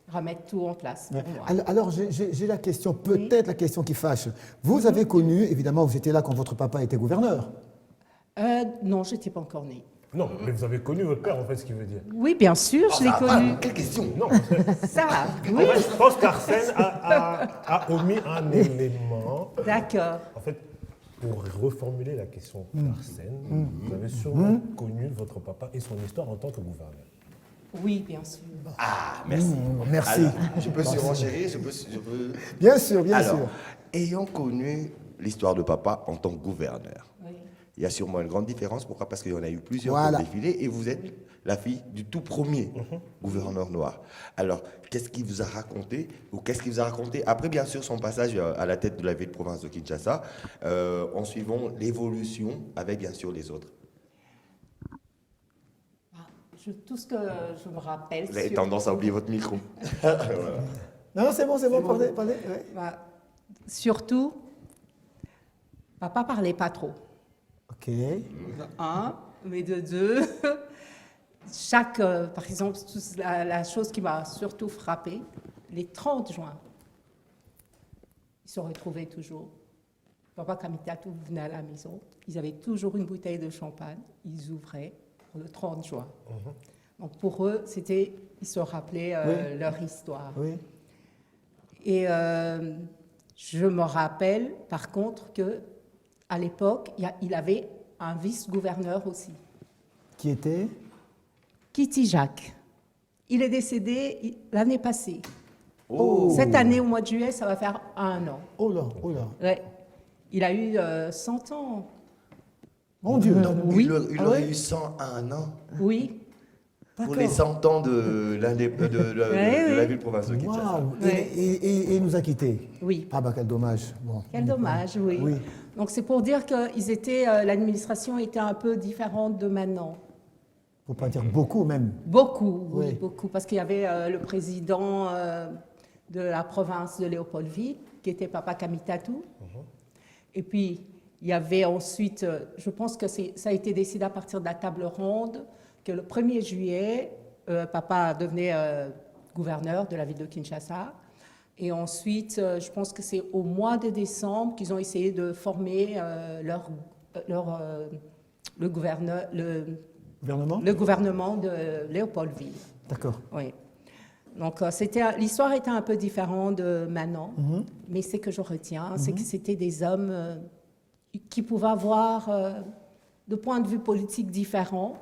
S10: remettre tout en place.
S2: Ouais.
S10: pour moi.
S2: Alors, j'ai la question, peut-être la question qui fâche. Vous avez connu, évidemment, vous étiez là quand votre papa était gouverneur.
S10: Non, je n'étais pas encore née.
S1: Non, mais vous avez connu votre père, en fait, ce qu'il veut dire.
S10: Oui, bien sûr, je l'ai connu.
S3: Quelle question?
S1: Non,
S10: Ça,
S1: en
S10: oui,
S1: fait, je pense qu'Arsène a omis un élément.
S10: d'accord.
S1: En fait, pour reformuler la question d'Arsène, vous avez sûrement connu votre papa et son histoire en tant que gouverneur.
S10: Oui, bien sûr.
S3: Ah, merci.
S2: Merci.
S3: Alors, je peux surenchérir, je peux...
S2: Bien sûr, bien
S3: Alors,
S2: sûr.
S3: ayant connu l'histoire de papa en tant que gouverneur,
S10: Oui.
S3: il y a sûrement une grande différence. Pourquoi? Parce qu'il y en a eu plusieurs
S2: Voilà.
S3: qui ont défilé et vous êtes la fille du tout premier gouverneur noir. Alors, qu'est-ce qu'il vous a raconté ou qu'est-ce qu'il vous a raconté après, bien sûr, son passage à la tête de la ville-province de Kinshasa, en suivant l'évolution avec, bien sûr, les autres?
S10: Tout ce que je me rappelle.
S3: Vous avez
S10: sur-
S3: tendance à oublier votre micro.
S2: Non, c'est bon, parlez. Ouais.
S10: Bah, surtout, papa parlait pas trop.
S2: Ok.
S10: De un, mais de deux, par exemple, la chose qui m'a surtout frappée, les 30 juin, ils se retrouvaient toujours. Papa Kamitatou venait à la maison, ils avaient toujours une bouteille de champagne, ils ouvraient pour le 30 juin. Donc pour eux, ils se rappelaient
S2: Oui.
S10: leur histoire.
S2: Oui.
S10: Et je me rappelle, par contre, que à l'époque, il avait un vice-gouverneur aussi,
S2: Qui était
S10: Kitty Jacques. Il est décédé l'année passée.
S2: Oh.
S10: Cette année, au mois de juillet, ça va faire 1 an.
S2: Oh là, oh là.
S10: Ouais. Il a eu 100 ans.
S2: Mon Dieu.
S10: Oui.
S3: Il
S2: Ah
S3: aurait
S2: ouais
S3: eu 101 ans
S10: Oui.
S3: pour les 100 ans de la ville-province de Kinshasa.
S2: Waouh.
S10: Ouais.
S2: Et il nous a quittés.
S10: Oui.
S2: Ah bah quel dommage. Bon.
S10: Quel dommage, oui.
S2: Oui.
S10: Donc c'est pour dire que l'administration était un peu différente de maintenant.
S2: Faut pas dire beaucoup même.
S10: Beaucoup, oui,
S2: Oui.
S10: beaucoup. Parce qu'il y avait le président de la province de Léopoldville, qui était Papa Kamitatou. Et puis, il y avait ensuite, je pense que ça a été décidé à partir de la table ronde, que le 1er juillet, Papa devenait gouverneur de la ville de Kinshasa. Et ensuite, je pense que c'est au mois de décembre qu'ils ont essayé de former le gouvernement de Léopoldville.
S2: D'accord.
S10: Oui. Donc, l'histoire était un peu différente de maintenant, mais ce que je retiens, c'est que c'était des hommes qui pouvaient avoir de points de vue politiques différents,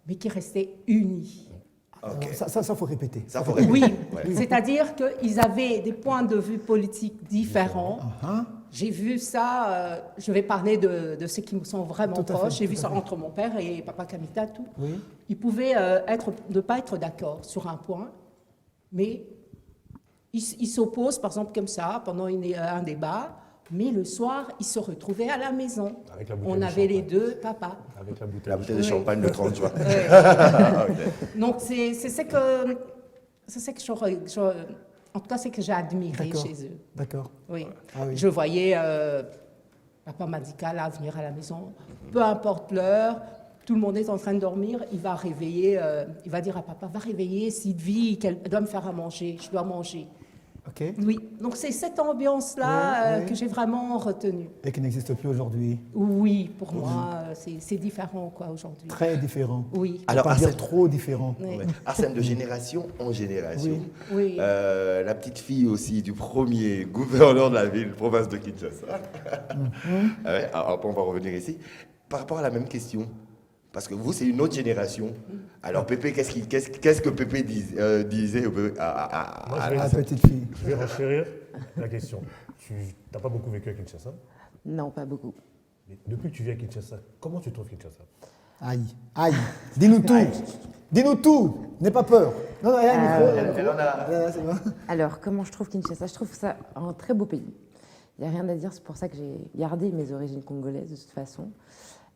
S10: mais qui restaient unis.
S3: Ok.
S2: Ça faut répéter.
S3: Ça faudrait.
S10: Oui,
S3: Ouais.
S10: c'est-à-dire qu'ils avaient des points de vue politiques différents. J'ai vu ça, je vais parler de ceux qui me sont vraiment
S2: Tout à fait,
S10: proches. J'ai vu
S2: tout à
S10: ça
S2: fait.
S10: entre mon père et Papa Kamita, tout.
S2: Oui.
S10: Ils pouvaient ne pas être d'accord sur un point, mais ils s'opposent, par exemple, comme ça, pendant un débat, mais le soir, ils se retrouvaient à la maison.
S1: Avec la bouteille
S10: On
S1: de
S10: avait les
S1: champagne.
S10: deux papas.
S1: Avec la bouteille.
S3: La bouteille de
S10: Oui.
S3: champagne le 30 juin.
S10: Donc, c'est ce que en tout cas, c'est que j'ai admiré
S2: D'accord.
S10: chez eux.
S2: D'accord.
S10: Oui.
S2: Ah oui.
S10: Je voyais Papa Madika là venir à la maison, peu importe l'heure, tout le monde est en train de dormir, il va réveiller, il va dire à papa, va réveiller Sylvie, elle doit me faire à manger, je dois manger.
S2: OK.
S10: Oui, donc c'est cette ambiance-là
S2: Oui.
S10: que j'ai vraiment retenue.
S2: Et qui n'existe plus aujourd'hui.
S10: Oui, pour moi, c'est différent quoi aujourd'hui.
S2: Très différent.
S10: Oui.
S3: Alors,
S2: Pas dire
S3: Arsène,
S2: trop différent.
S10: Oui.
S3: Arsène, de génération en génération.
S10: Oui.
S3: La petite fille aussi du premier gouverneur de la ville, province de Kinshasa. Ouais, après, on va revenir ici. Par rapport à la même question, parce que vous, c'est une autre génération. Alors, Pépé, qu'est-ce que Pépé disait
S1: Moi, je vais-
S2: La petite fille.
S1: Je vais renchérir la question. Tu n'as pas beaucoup vécu à Kinshasa,
S11: Non, pas beaucoup.
S1: mais depuis que tu vis à Kinshasa, comment tu trouves Kinshasa?
S2: Aïe, aïe. Dis-nous tout. Dis-nous tout. N'aie pas peur. Non, non, il y a un micro. il y a un micro. Là, c'est bon.
S11: Alors, comment je trouve Kinshasa? Je trouve ça un très beau pays. Il n'y a rien à dire, c'est pour ça que j'ai gardé mes origines congolaises de toute façon.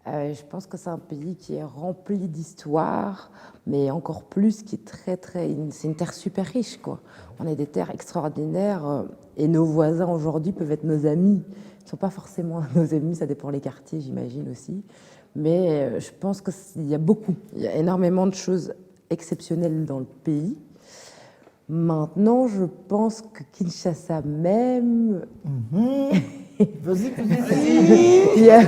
S11: Je pense que c'est un pays qui est rempli d'histoire, mais encore plus, qui est c'est une terre super riche, quoi. On a des terres extraordinaires et nos voisins aujourd'hui peuvent être nos amis. Ils ne sont pas forcément nos amis, ça dépend les quartiers, j'imagine aussi. Mais je pense qu'il y a énormément de choses exceptionnelles dans le pays. Maintenant, je pense que Kinshasa même...
S2: Vas-y,
S11: Il y a-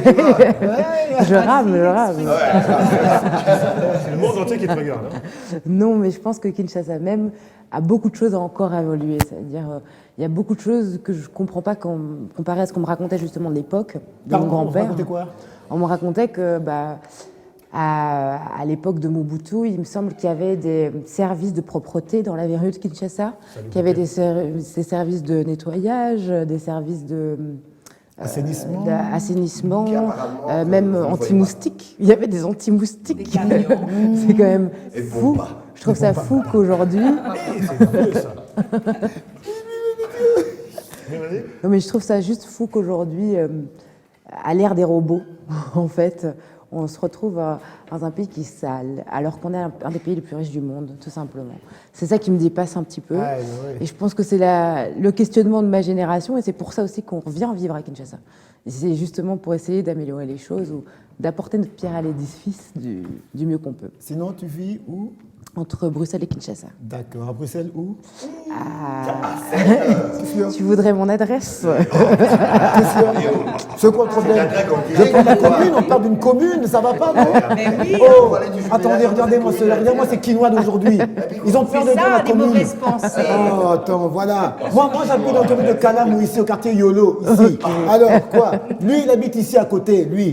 S11: je rame.
S1: C'est le monde entier qui te regarde. Hein.
S11: Non, mais je pense que Kinshasa même a beaucoup de choses à encore évoluer. C'est-à-dire, il y a beaucoup de choses que je ne comprends pas comparé à ce qu'on me racontait justement de l'époque de mon grand-père.
S2: Racontez quoi?
S11: On me racontait que à l'époque de Mobutu, il me semble qu'il y avait des services de propreté dans la rue de Kinshasa, qu'il y avait des services de nettoyage, des services de
S2: Assainissement.
S11: assainissement,
S3: Qui apparemment,
S11: même
S3: vous ne voyez
S11: anti-moustiques. Il y avait des anti-moustiques.
S10: Des camions.
S11: C'est quand même
S3: Et
S11: fou.
S3: Bomba.
S11: Je trouve ça fou qu'aujourd'hui...
S1: C'est fou, ça. Mais vas-y.
S11: Non, mais je trouve ça juste fou qu'aujourd'hui, à l'ère des robots, en fait, on se retrouve dans un pays qui est sale, alors qu'on est un des pays les plus riches du monde, tout simplement. C'est ça qui me dépasse un petit peu.
S2: Ah, oui.
S11: Et je pense que c'est le questionnement de ma génération, et c'est pour ça aussi qu'on revient vivre à Kinshasa. Et c'est justement pour essayer d'améliorer les choses ou d'apporter notre pierre à l'édifice du mieux qu'on peut.
S2: Sinon, tu vis où?
S11: Entre Bruxelles et Kinshasa.
S2: D'accord. À Bruxelles, où?
S11: Tu voudrais mon adresse?
S2: C'est quoi le problème? Je prends la commune, on parle d'une commune, ça va pas, non?
S10: Mais oui,
S2: Oh, attendez, regardez-moi cela. Regardez-moi ces Quinois d'aujourd'hui. Ils ont peur de
S10: c'est
S2: dire la
S10: ça, des
S2: commune.
S10: mauvaises pensées.
S2: Oh, attends, voilà. Moi j'habite dans le commune de Calamou, ici, au quartier Yolo, ici. Alors, quoi? Lui, il habite ici à côté. Lui.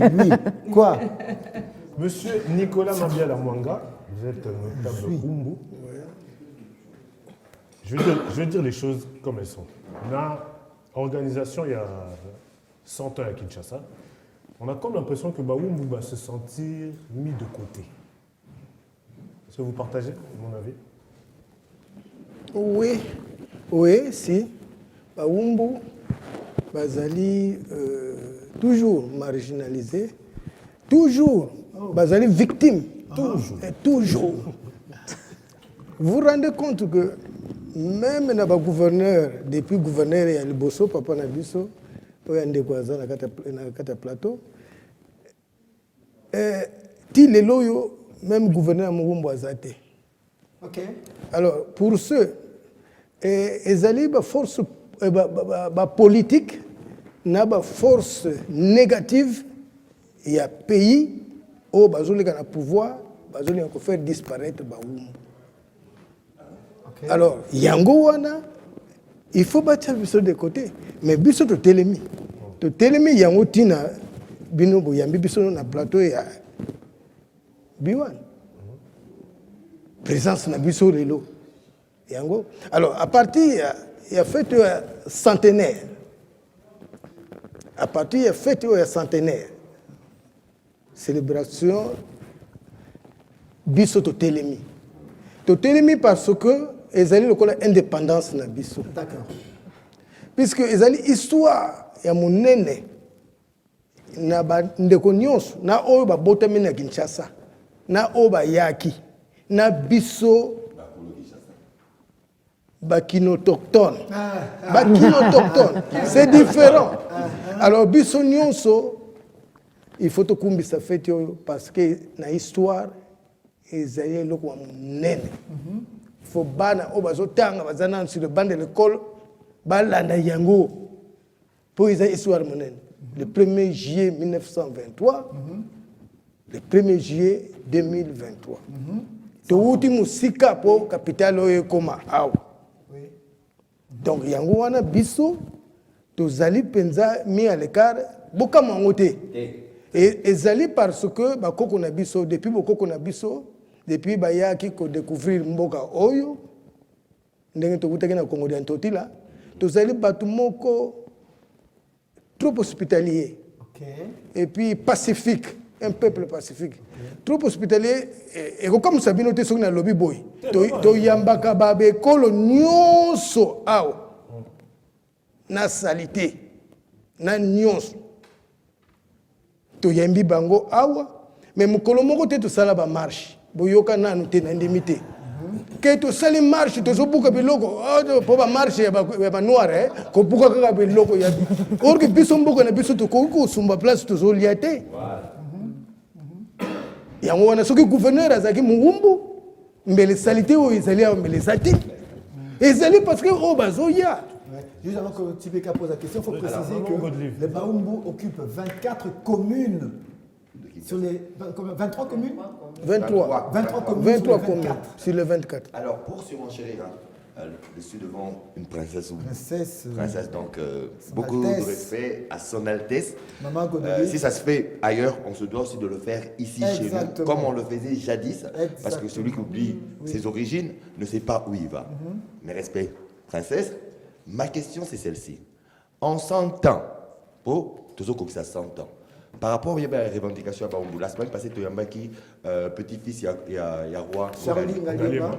S2: Quoi?
S1: Monsieur Nicolas Mabiala Mwanga, vous êtes notable Umbu. Je vais dire les choses comme elles sont. On a organisation il y a 100 ans à Kinshasa. On a comme l'impression que Umbu va se sentir mis de côté. Est-ce que vous partagez mon avis?
S12: Oui, si. Baumbu, Bazali, toujours marginalisé, toujours, Bazali victime, toujours. Vous vous rendez compte que même dans le gouverneur, depuis le gouverneur, il y a le Bosso, Papa Nabiso, il y a un plateau. Ti les loyaux, même gouverneur Mouroumbo Azate.
S2: Ok.
S12: Alors, pour ceux, ils allaient force politique, na force négative, il y a pays où ils ont pouvoir, ils ont faire disparaître Baoumou. Alors, Yango wana, il faut battre Bisso de côté, mais Bisso de Télémi. De Télémi, Yango Tina, Binobo, Yambi Bisso na plateau, il y a Biwan. Présence na Bisso Relo. Yango. Alors, à partir, il y a fait centenaire. à partir ya fête oyo ya centenaire célébration biso totelemi parce que ezali lokola indépendance na biso.
S2: D'accord.
S12: Puisque ezali histoire ya monene na bandeko nyonso na oyo babotami na Kinshasa na oyo bayaki na biso bakino-autochtone. Bakino-autochtone, c'est différent. Alors biso nyonso il faut tokumbisa fete oyo parce que na histoire ezali eloko ya monene. Il faut bana oyo bazotanga baza nanu sur le banc de l'école balanda yango pour ezali histoire monene. Le 1er juillet 1923, le 1er juillet 2023. Touti musika po capitale oyo ekoma awa. Donc yango wana biso tozali penza mis à l'écart bokama yango te. Et ezali parce que bakoko na biso depuis bokoko na biso depuis bayaki ko découvrir mboka oyo ndenge tokutaki na Congo de Ntotila tozali bato moko trop hospitalier. Et puis pacifique, un peuple pacifique. Trop hospitalier et comme ça bino te soki na lobby boy to yambaka babe kolo nyonso awa na salité na nyonso to yambi bango awa mais mokolo moko te to sala ba marche boyoka nanu te na ndimi te ke to sali marche to zobuka biloko po ba marche ya ba noir ko buka kaka biloko ya or que biso mboka na biso to ko sumba place to zo liate yango wana soki gouverneur azaki muumbu mbele salité o ezali ya mbele sati ezali parce que o bazoya.
S2: Juste avant que Tibeka pose la question, il faut préciser que les Baoumbu occupent 24 communes. Sur les 23 communes
S12: 23.
S2: 23 communes.
S12: 23 communes sur les 24.
S3: Alors, pour surenchérir, je suis devant une princesse.
S2: Princesse,
S3: donc beaucoup
S2: Altesse.
S3: de respect à son Altesse.
S2: Maman Godoli.
S3: Si ça se fait ailleurs, on se doit aussi de le faire ici chez nous, comme on le faisait jadis. Parce que celui qui oublie ses origines ne sait pas où il va. Mais respect, princesse. Ma question, c'est celle-ci. En 100 ans, toujours comme ça 100 ans, par rapport à la revendication à Baoumbu, la semaine passée, tu as qui petit-fils, il y a roi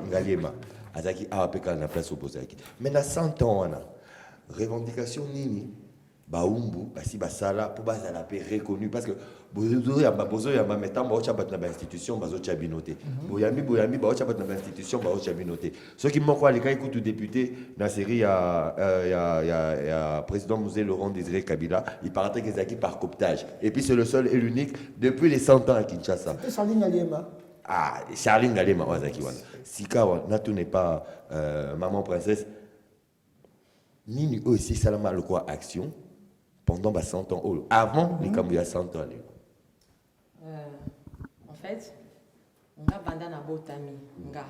S3: Ngaliema. Azaki a appelé la place au Bozaki. Mais dans 100 ans, on a revendication nini Baoumbu, si basala pour basala la paix reconnue parce que bozo ya mettant ba ocha batna ba institution bazo cha binoté. Boyambi ba ocha batna ba institution ba ocha binoté. Ceux qui m'ont quoi les cas écoute député dans la série ya président Mosé Laurent Désiré Kabila, il paraît que Zaki par cooptage et puis c'est le seul et l'unique depuis les 100 ans à Kinshasa.
S2: Charline Ngaliema.
S3: Ah, Charline Ngaliema Wazaki wana. Sika wana tout n'est pas maman princesse. Nini aussi salama le quoi action pendant 100 ans avant les Cambouya 100 ans.
S13: En fait, on a bandana botami nga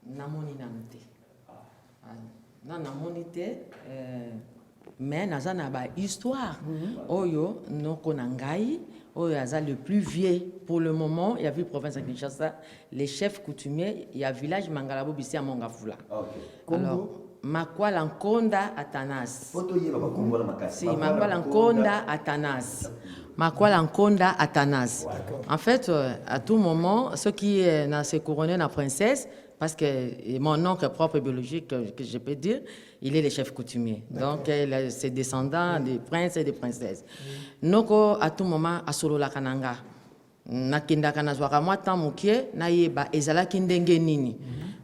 S13: namoni namte. Na namoni te mais nazana ba histoire oyo noko nangai oyo aza le plus vieux pour le moment il y a vu province de Kinshasa les chefs coutumiers il y a village Mangalabo bisi à Mongafula. Alors Makwala Nkonda Atanas. Si, Makwala Nkonda Atanas. Makwala Nkonda Atanas. En fait, à tout moment, ce qui est se couronné la princesse, parce que mon oncle propre biologique, que je peux dire, il est le chef coutumier. Donc, c'est descendant des princes et des princesses. Noko, à tout moment, à Solo la Kananga. Nakinda Kanazwaka, moi, tant mokie, na yeba, ezala kindenge nini.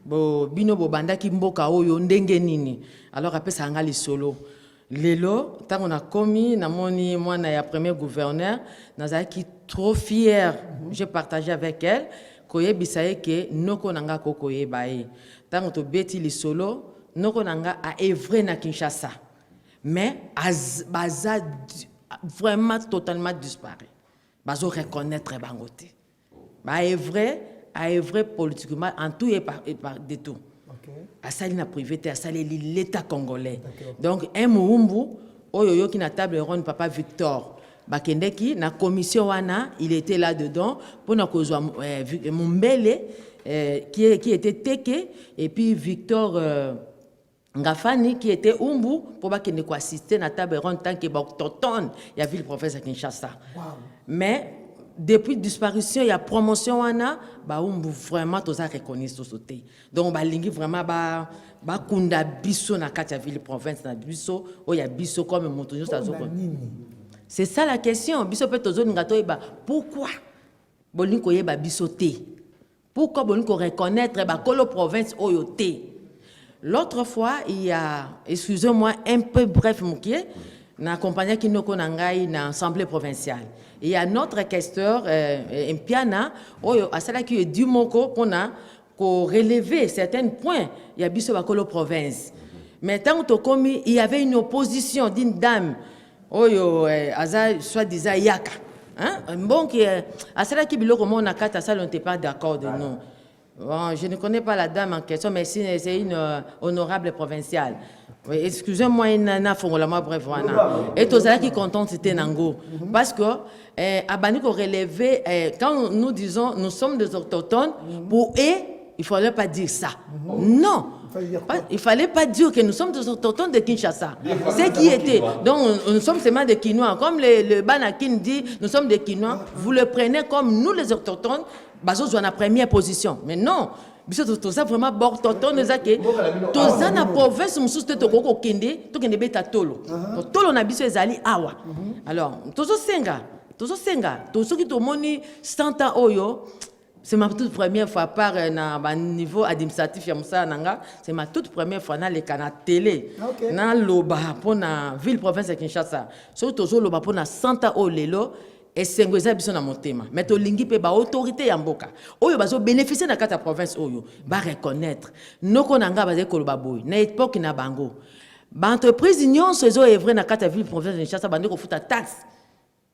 S13: Bo bino bo bandaki mboka oyo ndenge nini alors après ça anga solo lelo tant on a commis na moni mwana ya premier gouverneur nazaki trop fier j'ai partagé avec elle koyebisa ke noko nanga kokoyeba e tant to beti li solo noko nanga a œuvré na Kinshasa mais baza vraiment totalement disparu bazo reconnaître bangote ba œuvré à œuvrer politiquement en tout et par de tout. À ça, il a privé, à ça, l'État congolais. Donc, un Moumbu, oyoyo qui na table ronde, papa Victor Bakendeki, na commission wana, il était là-dedans, pour na kozwa Mumbele, qui était Teke, et puis Victor Ngafani qui était Umbu pour pas qu'il ne assister à table ronde tant que autochtone il y a ville province à Kinshasa. Mais depuis disparition il y a promotion wana ba Umbu vraiment tous a reconnu société. Donc ba lingi vraiment ba kunda biso na kati ya ville province na biso o ya biso comme motonyo ça. C'est ça la question. Biso peut tozo ngato eba pourquoi bolinko yeba biso te? Pourquoi bolinko reconnaître ba kolo province oyote? L'autre fois, il y a, excusez-moi, un peu bref, Moukié, na accompagné Kinoko Nangai na assemblée provinciale. Il y a notre questeur, Mpiana, à celle qui est du Moko, qu'on a relevé certains points, il y a Bisso Bakolo province. Mais tant que il y avait une opposition d'une dame, soit-disant Yaka. Bon, à celle qui est on a quatre, ça, on n'était pas d'accord de nous. Bon, je ne connais pas la dame en question, mais c'est une honorable provinciale. Oui, excusez-moi, Nana Fongolama, bref, voilà. Et tout ça qui est content, c'était Nango. Parce que, à Baniko relevé, quand nous disons nous sommes des autochtones, pour eux, il ne fallait pas dire ça. Non. Il ne fallait pas dire que nous sommes des autochtones de Kinshasa. C'est qui était. Donc, nous sommes seulement des Kinois. Comme le Banakin dit, nous sommes des Kinois. Vous le prenez comme nous, les autochtones. Bazo soit la première position. Mais non, tout ça vraiment bord toton nous a que tout ça na province mususu te toko kende to kende beta tolo. Tolo na biso ezali awa. Alors, tozo senga, to soki to moni 100 ans oyo, c'est ma toute première fois par na niveau administratif ya musa nanga, c'est ma toute première fois na le kana télé. Na loba pour na ville province de Kinshasa. So tozo loba pour na 100 ans o lelo. Et c'est un peu na motema. Mais to lingi pe ba autorité ya mboka. Oyo bazo bénéficier na kata province oyo ba reconnaître. Noko nanga baze koloba boy. Na époque na bango. Ba entreprise nyonso ezo evre na kata ville province de Kinshasa bande ko futa taxe.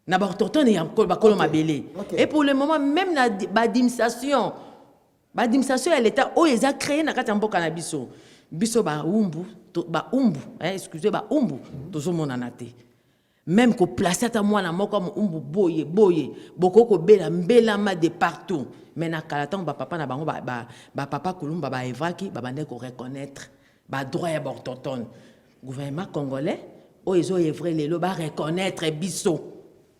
S13: Na ba autochtone ya ba kolo mabele. Et pour le moment même na ba administration ya l'état oyo eza créé na kata mboka na biso. Biso ba umbu, excusez ba umbu tozo monana te. Même qu'on place à moi na moko comme umbu boye boko ko bela mbelama de partout mais na kalatan ba papa na bango ba papa kulumba ba evaki ba bande ko reconnaître ba droit ya autochtone gouvernement congolais o ezo evre lelo ba reconnaître biso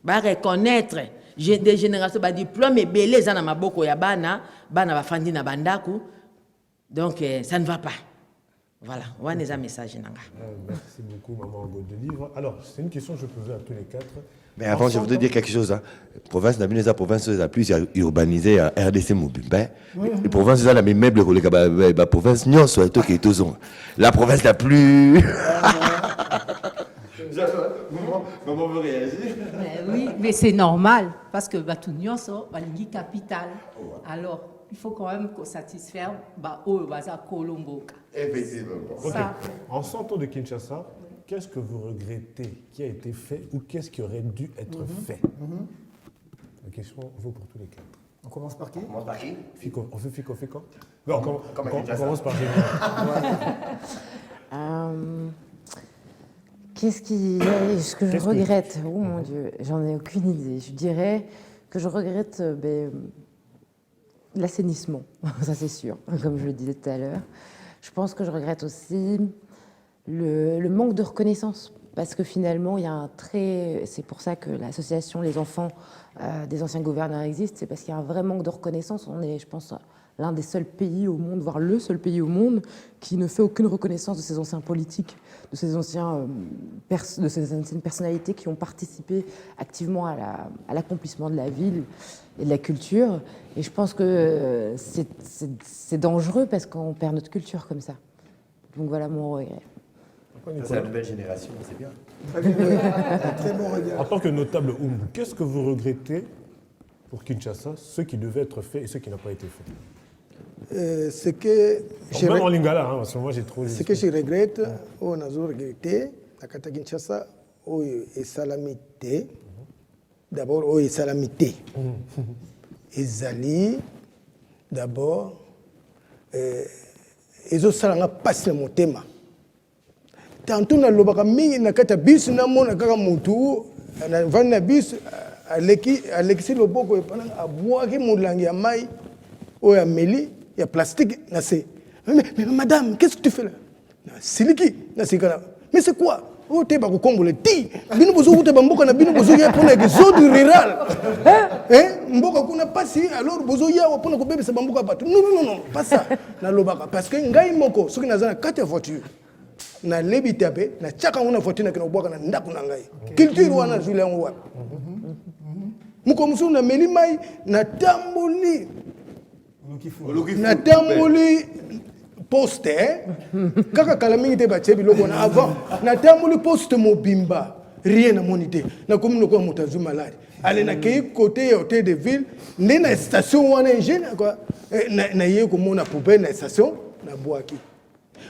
S13: ba reconnaître des générations ba diplôme belé za na maboko ya bana ba fandi na bandaku donc ça ne va pas. Voilà, on a un message.
S1: Merci beaucoup, Maman Ngo de Livre. Alors, c'est une question que je posais à tous les quatre.
S3: Mais avant, je voudrais dire quelque chose. Province la province la plus urbanisée à RDC Mobimba. La province la même meuble que la province non soit tout qui est toujours. La province la plus.
S10: Maman veut réagir. Oui, mais c'est normal parce que Batunion so balingi capitale. Alors il faut quand même satisfaire Colombo.
S3: Effectivement.
S1: Okay. En 100 ans de Kinshasa, qu'est-ce que vous regrettez qui a été fait ou qu'est-ce qui aurait dû être fait? La question vaut pour tous les quatre.
S2: On commence par qui?
S1: Fico. On fait Fico. Non, on commence par Génie.
S11: Ce que je regrette, oh mon Dieu, j'en ai aucune idée. Je dirais que je regrette l'assainissement, ça c'est sûr, comme je le disais tout à l'heure. Je pense que je regrette aussi le manque de reconnaissance, parce que finalement, il y a c'est pour ça que l'association Les Enfants des anciens gouverneurs existe, c'est parce qu'il y a un vrai manque de reconnaissance. On est, je pense, l'un des seuls pays au monde, voire le seul pays au monde, qui ne fait aucune reconnaissance de ces anciens politiques, de ces anciennes personnalités qui ont participé activement à l'accomplissement de la ville et de la culture. Et je pense que c'est dangereux parce qu'on perd notre culture comme ça. Donc voilà mon regret.
S3: C'est la nouvelle génération, c'est bien.
S2: Très bon regard.
S1: En tant que notable Umbu, qu'est-ce que vous regrettez pour Kinshasa, ce qui devait être fait et ce qui n'a pas été fait?
S12: Ce que
S1: même en lingala, parce que moi j'ai trouvé.
S12: Ce que je regrette, on a regretté, à Kinshasa, est salamité. D'abord, est salamité. Ezali, d'abord, ils ont salanga passe le thème. Tantôt, na lobaka mingi na kata bis na mona kaka mutu na vana bis alexi loboko epana abwaki mulangi ya mai o ya meli ya plastique na se. Mais madame, qu'est-ce que tu fais là? siliki na sikana. Mais c'est quoi? Oh, t'es pas comme le ti. Bino bozo te bamboka na bino bozo ya pour les zones rurales. Hein? Mboka kuna pas si alors bozo ya pour ko bébé se bamboka batu. Non, pas ça. Na lobaka parce que ngai moko soki nazana kati ya voiture. Na lebi tape na chaka una voiture na kina boka na ndako na ngai. Culture wana zule yango wana. Muko musu na melimai na tamboli. Na tamboli poste kaka kala mingi te bache biloko na avant na tamboli poste mobimba rien na monité na commune ko mutazu malade allez na kei côté hôtel de ville né na station wana ingénieur quoi na yé ko mona poubelle na station na boaki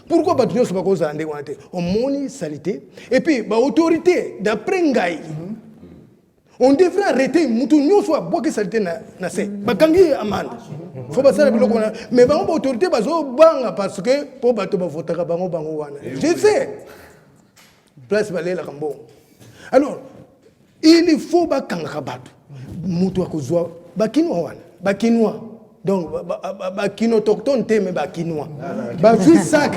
S12: pourquoi ba tunyo so ba ko zande wana te on moni salité et puis ba autorité d'après ngai on devrait arrêter mutu nyoswa boaki salité na se bakangi amande faut pas ça biloko na mais ba autorité bazo banga parce que pour bato ba votaka bango wana je sais place balé la kambo alors il faut ba kanga bato mutu akozwa bakinwa wana bakinwa donc bakino autochtone te mais bakinwa ba juste sac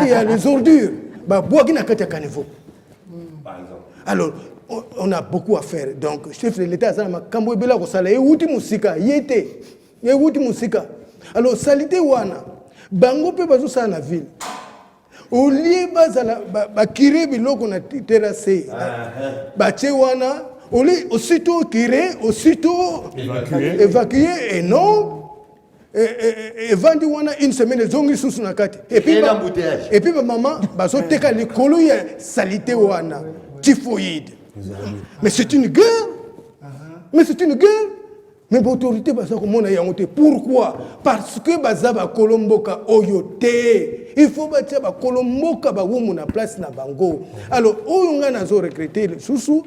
S12: il y a les ordures ba boaki na kati ya caniveau par exemple alors on a beaucoup à faire donc chef de l'état ça ma kambo bela ko sala e wuti musika yete ye wuti musika alors salité wana bango pe bazo sa na ville au lieu bazala ba kire biloko na terrasse ba che wana au lieu aussitôt kire aussitôt évacuer et non et vandi wana une semaine zongi susu na kati et puis maman bazo teka likolo ya salité wana typhoïde. Mais c'est une guerre. Mais c'est une guerre. Mais l'autorité, pourquoi? Parce que Bazaba Kolomboka Oyote. Il faut que Kolomboka Baoumu na place na bango. Alors, Oyonga nazo recruté le sous-sous.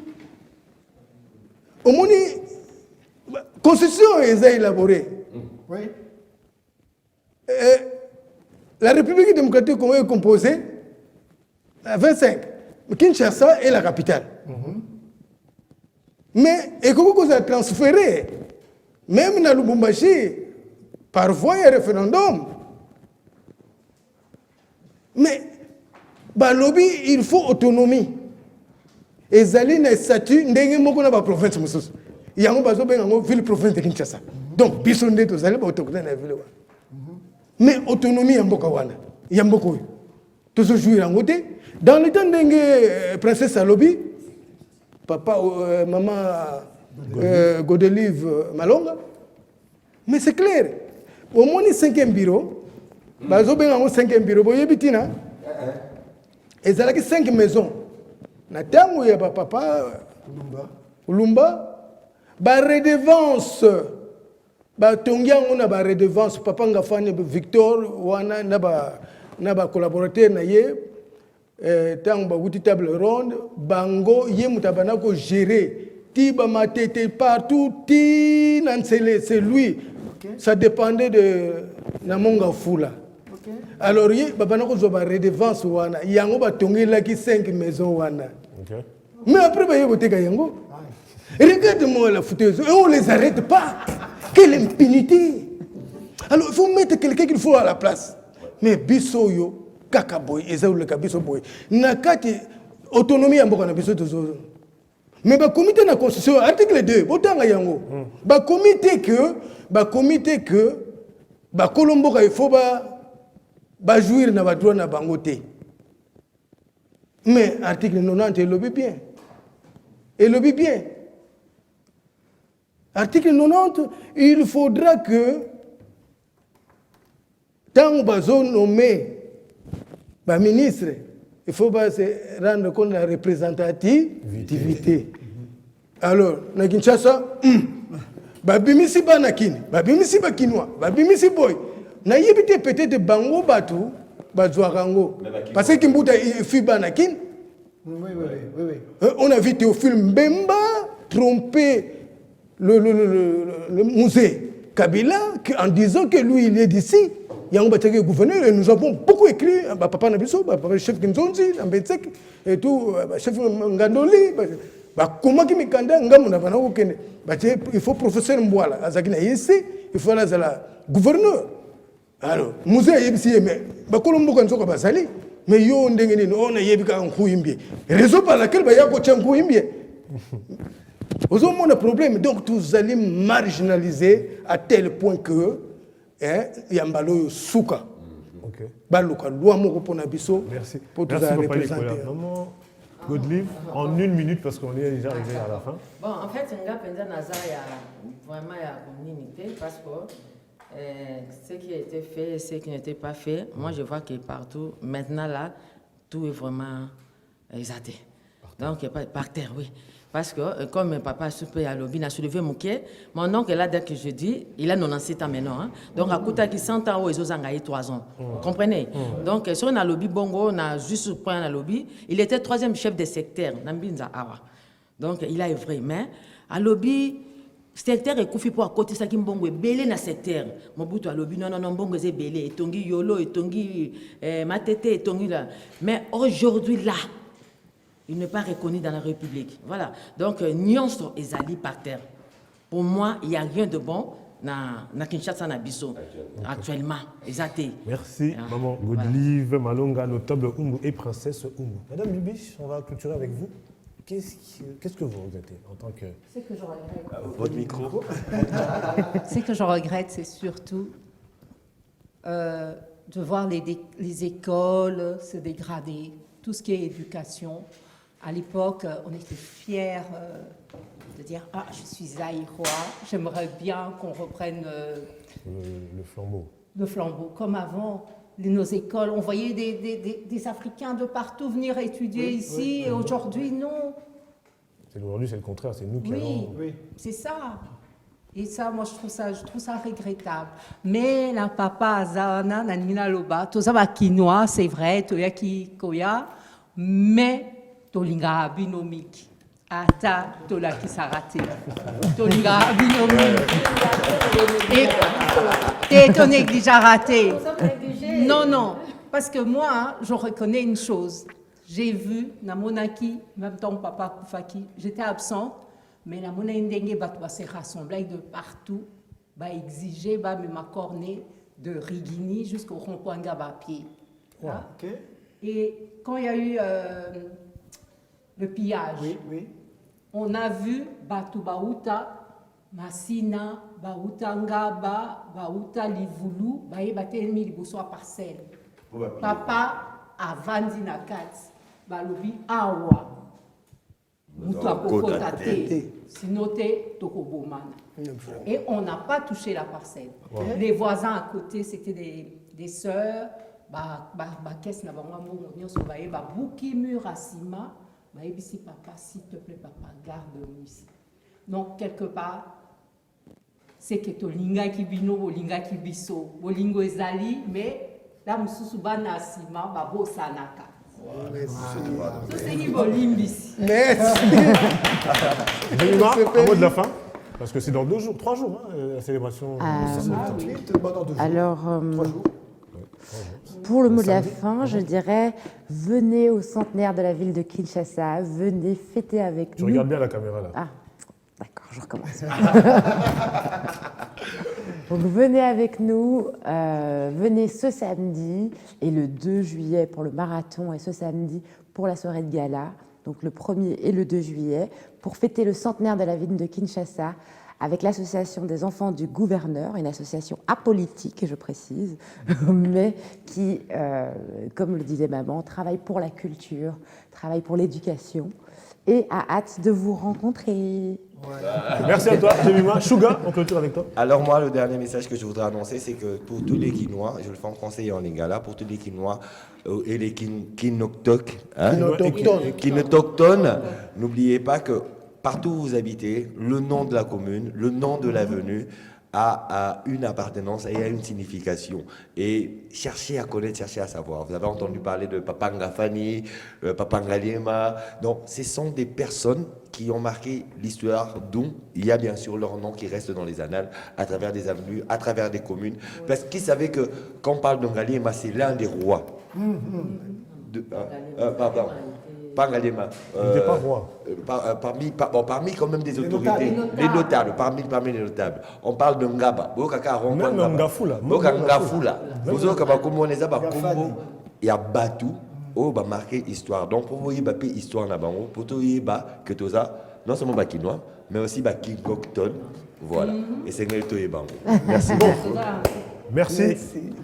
S12: Au moins, la constitution est élaborée. Oui. La République démocratique Congo est composée à 25. Kinshasa est la capitale. Mais et comment vous avez transféré, même dans Lubumbashi, par voie et référendum. Mais Balobi, il faut autonomie. Et Zali n'a statut n'engagé moko na ba province mususu. Yango bazo benga ville province de Kinshasa. Donc bisonde to Zali ba autochtone na ville wana. Mais autonomie ya mboka wana. Ya mboko. Toujours jouer en côté. Dans le temps de princesse Alobi, papa, maman Godelive Malonga, mais c'est clair. Au moins le 5e bureau, bazo benga ngo 5e bureau, boye bitina. Et ça là 5 maisons. Na tango ya papa Ulumba, ba redevance, ba tongiango na ba redevance, papa ngafani Victor wana na ba collaborateur na ye. Tant que table ronde, bango ye mutabana ko gérer tiba matete partout ti nansele c'est lui. Ça dépendait de namonga fula. Alors ye babana ko zoba redevance wana yango ba tongela ki 5 maisons wana. Mais après ba ye boteka yango. Regarde-moi la fouteuse et on les arrête pas. Quelle impunité. Alors il faut mettre quelqu'un qu'il faut à la place. Mais bisoyo kakaboy ezaule kabiso boy nakati autonomie ya mboka na biso tozo mais ba comité na constitution article 2 botanga yango ba comité que ba kolomboka il faut ba jouir na ba droit na bango te mais article 90 il lobby bien article 90 il faudra que tant bazo nommé ba ministre, il faut se rendre compte de la représentativité. Alors, na Kinshasa, babimisi ba nakini, babimisi ba kinwa, babimisi boy. Na yebite peut-être bango batu, bazwarango. Parce que Kimbuta fi ba nakini. Oui. On a vu Théophile Mbemba tromper le musée Kabila en disant que lui il est d'ici. Le gouverneur, et nous avons beaucoup écrit, papa Nabiso, papa chef Kinzonzi, Ambetsek, et tout, chef Ngandoli, comment qui me canda, il faut professeur Mbouala, Azakina ici, il faut la gouverneur. Alors, musée ici, mais Colombo Kansoka Basali, Mais yo ndenge nini on a yebi ka nkuimbie. Raison par laquelle ba yako tcha nkuimbie. Vous avez un problème, donc vous allez marginaliser à tel point que Yambalo Souka. Baluka, loi moko pona biso.
S1: Merci.
S12: Pour tout
S1: Merci, Papa
S12: représenter.
S1: Nicolas. Maman Godelive, en 1 minute, parce qu'on est déjà arrivé à la fin.
S13: Bon, en fait, nga penza naza ya vraiment ya communauté parce que ce qui a été fait et ce qui n'était pas fait, moi je vois que partout, maintenant là, tout est vraiment exalté. Donc, par terre, oui. Parce que, comme papa a soupé à l'objet, il a soulevé mon pied, mon oncle, là, dès que je dis, il a 97 ans maintenant. Hein. Donc, à Kouta, qui 100 ans, ils ont 3 ans. Vous comprenez? Donc, sur un lobby Bongo, on a juste point un lobby. Il était 3e chef de secteur, Nambinza Awa. Donc, il a œuvré. Mais, à lobby, secteur est couffé pour à côté ça qui mbongo est belé na secteur. Mobutu à lobby, non, mbongo est belé. Et tongi yolo, et tongi matete, et tongi là. Mais aujourd'hui, là, il n'est pas reconnu dans la République. Voilà. Donc, Nyonso et Zali par terre. Pour moi, il n'y a rien de bon dans Kinshasa Nabiso actuellement. Exactement.
S1: Merci, Maman Godelive, Malonga, notable Oumou et princesse Oumou. Madame Bibiche, on va clôturer avec vous. Qu'est-ce que vous regrettez en tant que...
S10: Ce que je regrette.
S1: Votre micro.
S10: Ce que je regrette, c'est surtout de voir les écoles se dégrader, tout ce qui est éducation. À l'époque, on était fiers de dire « Ah, je suis zaïrois, j'aimerais bien qu'on reprenne
S1: le flambeau.
S10: Le flambeau, comme avant. Nos écoles, on voyait des Africains de partout venir étudier ici, et aujourd'hui, non.
S1: Aujourd'hui, c'est le contraire, c'est nous qui allons...
S10: Oui, c'est ça. Et ça, moi, je trouve ça regrettable. Mais la papa Azana, Nanina Loba, tout ça va quinoa, c'est vrai, toya ki koya, mais tolinga binomique. Ata tola qui s'est raté. Tolinga binomique. Et ton négligé raté. Non, non. Parce que moi, je reconnais une chose. J'ai vu, na monaki, même temps papa Koufaki, j'étais absente, mais la monnaie ndenge va se rassembler de partout, va exiger, va me m'accorder de Rigini jusqu'au rond-point Gabapied.
S2: Wow, okay.
S10: Et quand il y a eu le pillage, on a vu Batu Baouta, Masina, Baouta Ngaba, Baouta Livulu, Baïbatelmi Liboussoa parcelle. Papa a vendu na kat, Balobi Awa. Mouta Koko Tate, Sinote Tokobomana. Et on n'a pas touché la parcelle. Wow. Les voisins à côté, c'était des sœurs. Qu'est-ce que nous avons Bouki Murasima. Ici, papa, s'il te plaît, papa, garde-nous ici. Donc, quelque part, c'est que Tolinga qui bino, Bolinga qui biso, Bolingo ezali, mais là, Moussouba Nasima, Babo Sanaka. Tout c'est qui Bolimbis.
S1: Merci. Vénima, un mot de la fin. Parce que c'est dans 3 jours, hein, la célébration.
S11: Alors, pour le mot de la fin, je dirais, venez au centenaire de la ville de Kinshasa, venez fêter avec nous.
S1: Tu regardes bien la caméra là.
S11: Ah, d'accord, je recommence. Donc venez avec nous, venez ce samedi et le 2 juillet pour le marathon et ce samedi pour la soirée de gala, donc le 1er et le 2 juillet, pour fêter le centenaire de la ville de Kinshasa avec l'association des enfants du gouverneur, une association apolitique, je précise, mais qui, comme le disait maman, travaille pour la culture, travaille pour l'éducation et a hâte de vous rencontrer.
S1: Merci à toi, Jemima. Chouga, on clôture avec toi.
S3: Alors moi, le dernier message que je voudrais annoncer, c'est que pour tous les Quinois, je le fais en français et en lingala, pour tous les Quinois et les Quinoctoques, n'oubliez pas que partout où vous habitez, le nom de la commune, le nom de l'avenue a une appartenance et a une signification. Et cherchez à connaître, cherchez à savoir. Vous avez entendu parler de Papa Ngafani, Papa Ngalema. Donc, ce sont des personnes qui ont marqué l'histoire, dont il y a bien sûr leur nom qui reste dans les annales, à travers des avenues, à travers des communes. Parce qu'ils savaient que quand on parle de Ngalema, c'est l'un des rois. Pardon. Pas Ngalema.
S1: Il n'était pas roi.
S3: Parmi quand même des autorités, les notables, parmi les notables. On parle de Ngaba.
S1: Même Ngafula.
S3: Ngafula. Il y a Batu, oh, bah, marquer histoire. Donc, pour vous, bah, histoire na bango, pour tout, bah, que tout ça, non seulement bah, quinoa, mais aussi bah, Kingokton. Voilà. Et c'est que tout est bango. Merci beaucoup.
S1: Merci.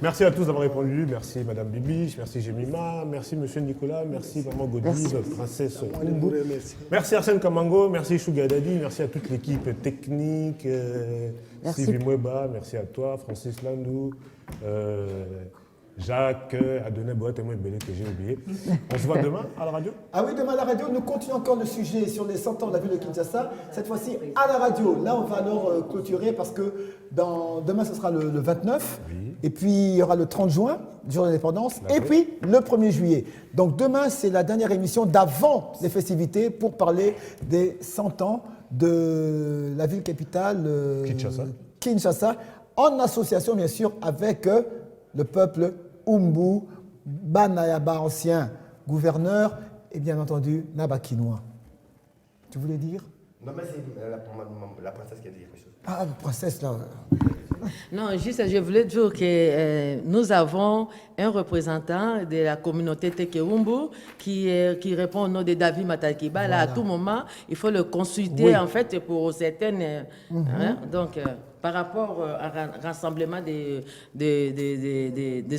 S1: Merci à tous d'avoir répondu. Merci Madame Bibi, merci Jemima, merci Monsieur Nicolas, merci Maman Godive, Princesse Oumbu. Merci Arsène Kamango, merci Sugar Daddy, merci à toute l'équipe technique, Sylvie Mweba, merci à toi, Francis Landou, Jacques, Adoné Boat et moi Belé que j'ai oublié. On se voit demain à la radio.
S2: Ah oui, demain à la radio, nous continuons encore le sujet sur les 100 ans de la ville de Kinshasa. Cette fois-ci à la radio. Là, on va alors clôturer parce que demain, ce sera le 29. Oui. Et puis, il y aura le 30 juin, jour de l'indépendance. Et puis, le 1er juillet. Donc, demain, c'est la dernière émission d'avant les festivités pour parler des 100 ans de la ville capitale Kinshasa, en association, bien sûr, avec le peuple Oumbu, Banayaba, ancien gouverneur, et bien entendu, Nabakinois. Tu voulais dire?
S3: Non, mais c'est la princesse qui a dit quelque chose.
S2: Ah, la princesse, là.
S13: Non, juste, je voulais dire que nous avons un représentant de la communauté Tekeumbu qui répond au nom de David Matakiba. Voilà. Là, à tout moment, il faut le consulter, en fait, pour certaines... hein, donc, par rapport au rassemblement des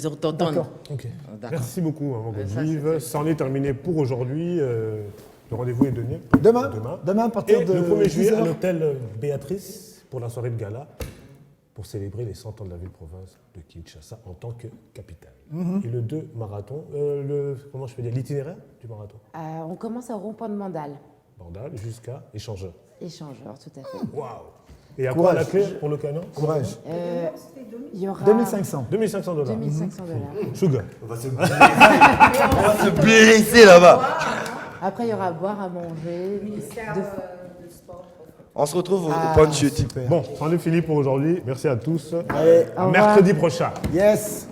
S13: autochtones.
S1: D'accord. Okay. Merci beaucoup, Maman Godive. Ça en est terminé pour aujourd'hui. Le rendez-vous est donné.
S2: Demain à partir de
S1: le 1er juillet à l'hôtel Béatrice pour la soirée de gala pour célébrer les 100 ans de la ville-province de Kinshasa en tant que capitale. Et le 2 marathon, comment je peux dire, l'itinéraire du marathon?
S11: On commence à rond-point de Mandal.
S1: Mandal jusqu'à Échangeur.
S11: Échangeur, tout à fait.
S1: Waouh! Et à quoi la clé pour le canon?
S2: Courage.
S11: Il y aura
S2: 2500.
S1: 2500 $.
S11: 2500 $.
S1: Sugar.
S3: On va se blesser là-bas.
S11: Après, il y aura à boire, à manger.
S3: On se retrouve au point de chute.
S1: Bon, c'en est fini pour aujourd'hui. Merci à tous.
S2: Allez,
S1: mercredi prochain.
S2: Yes.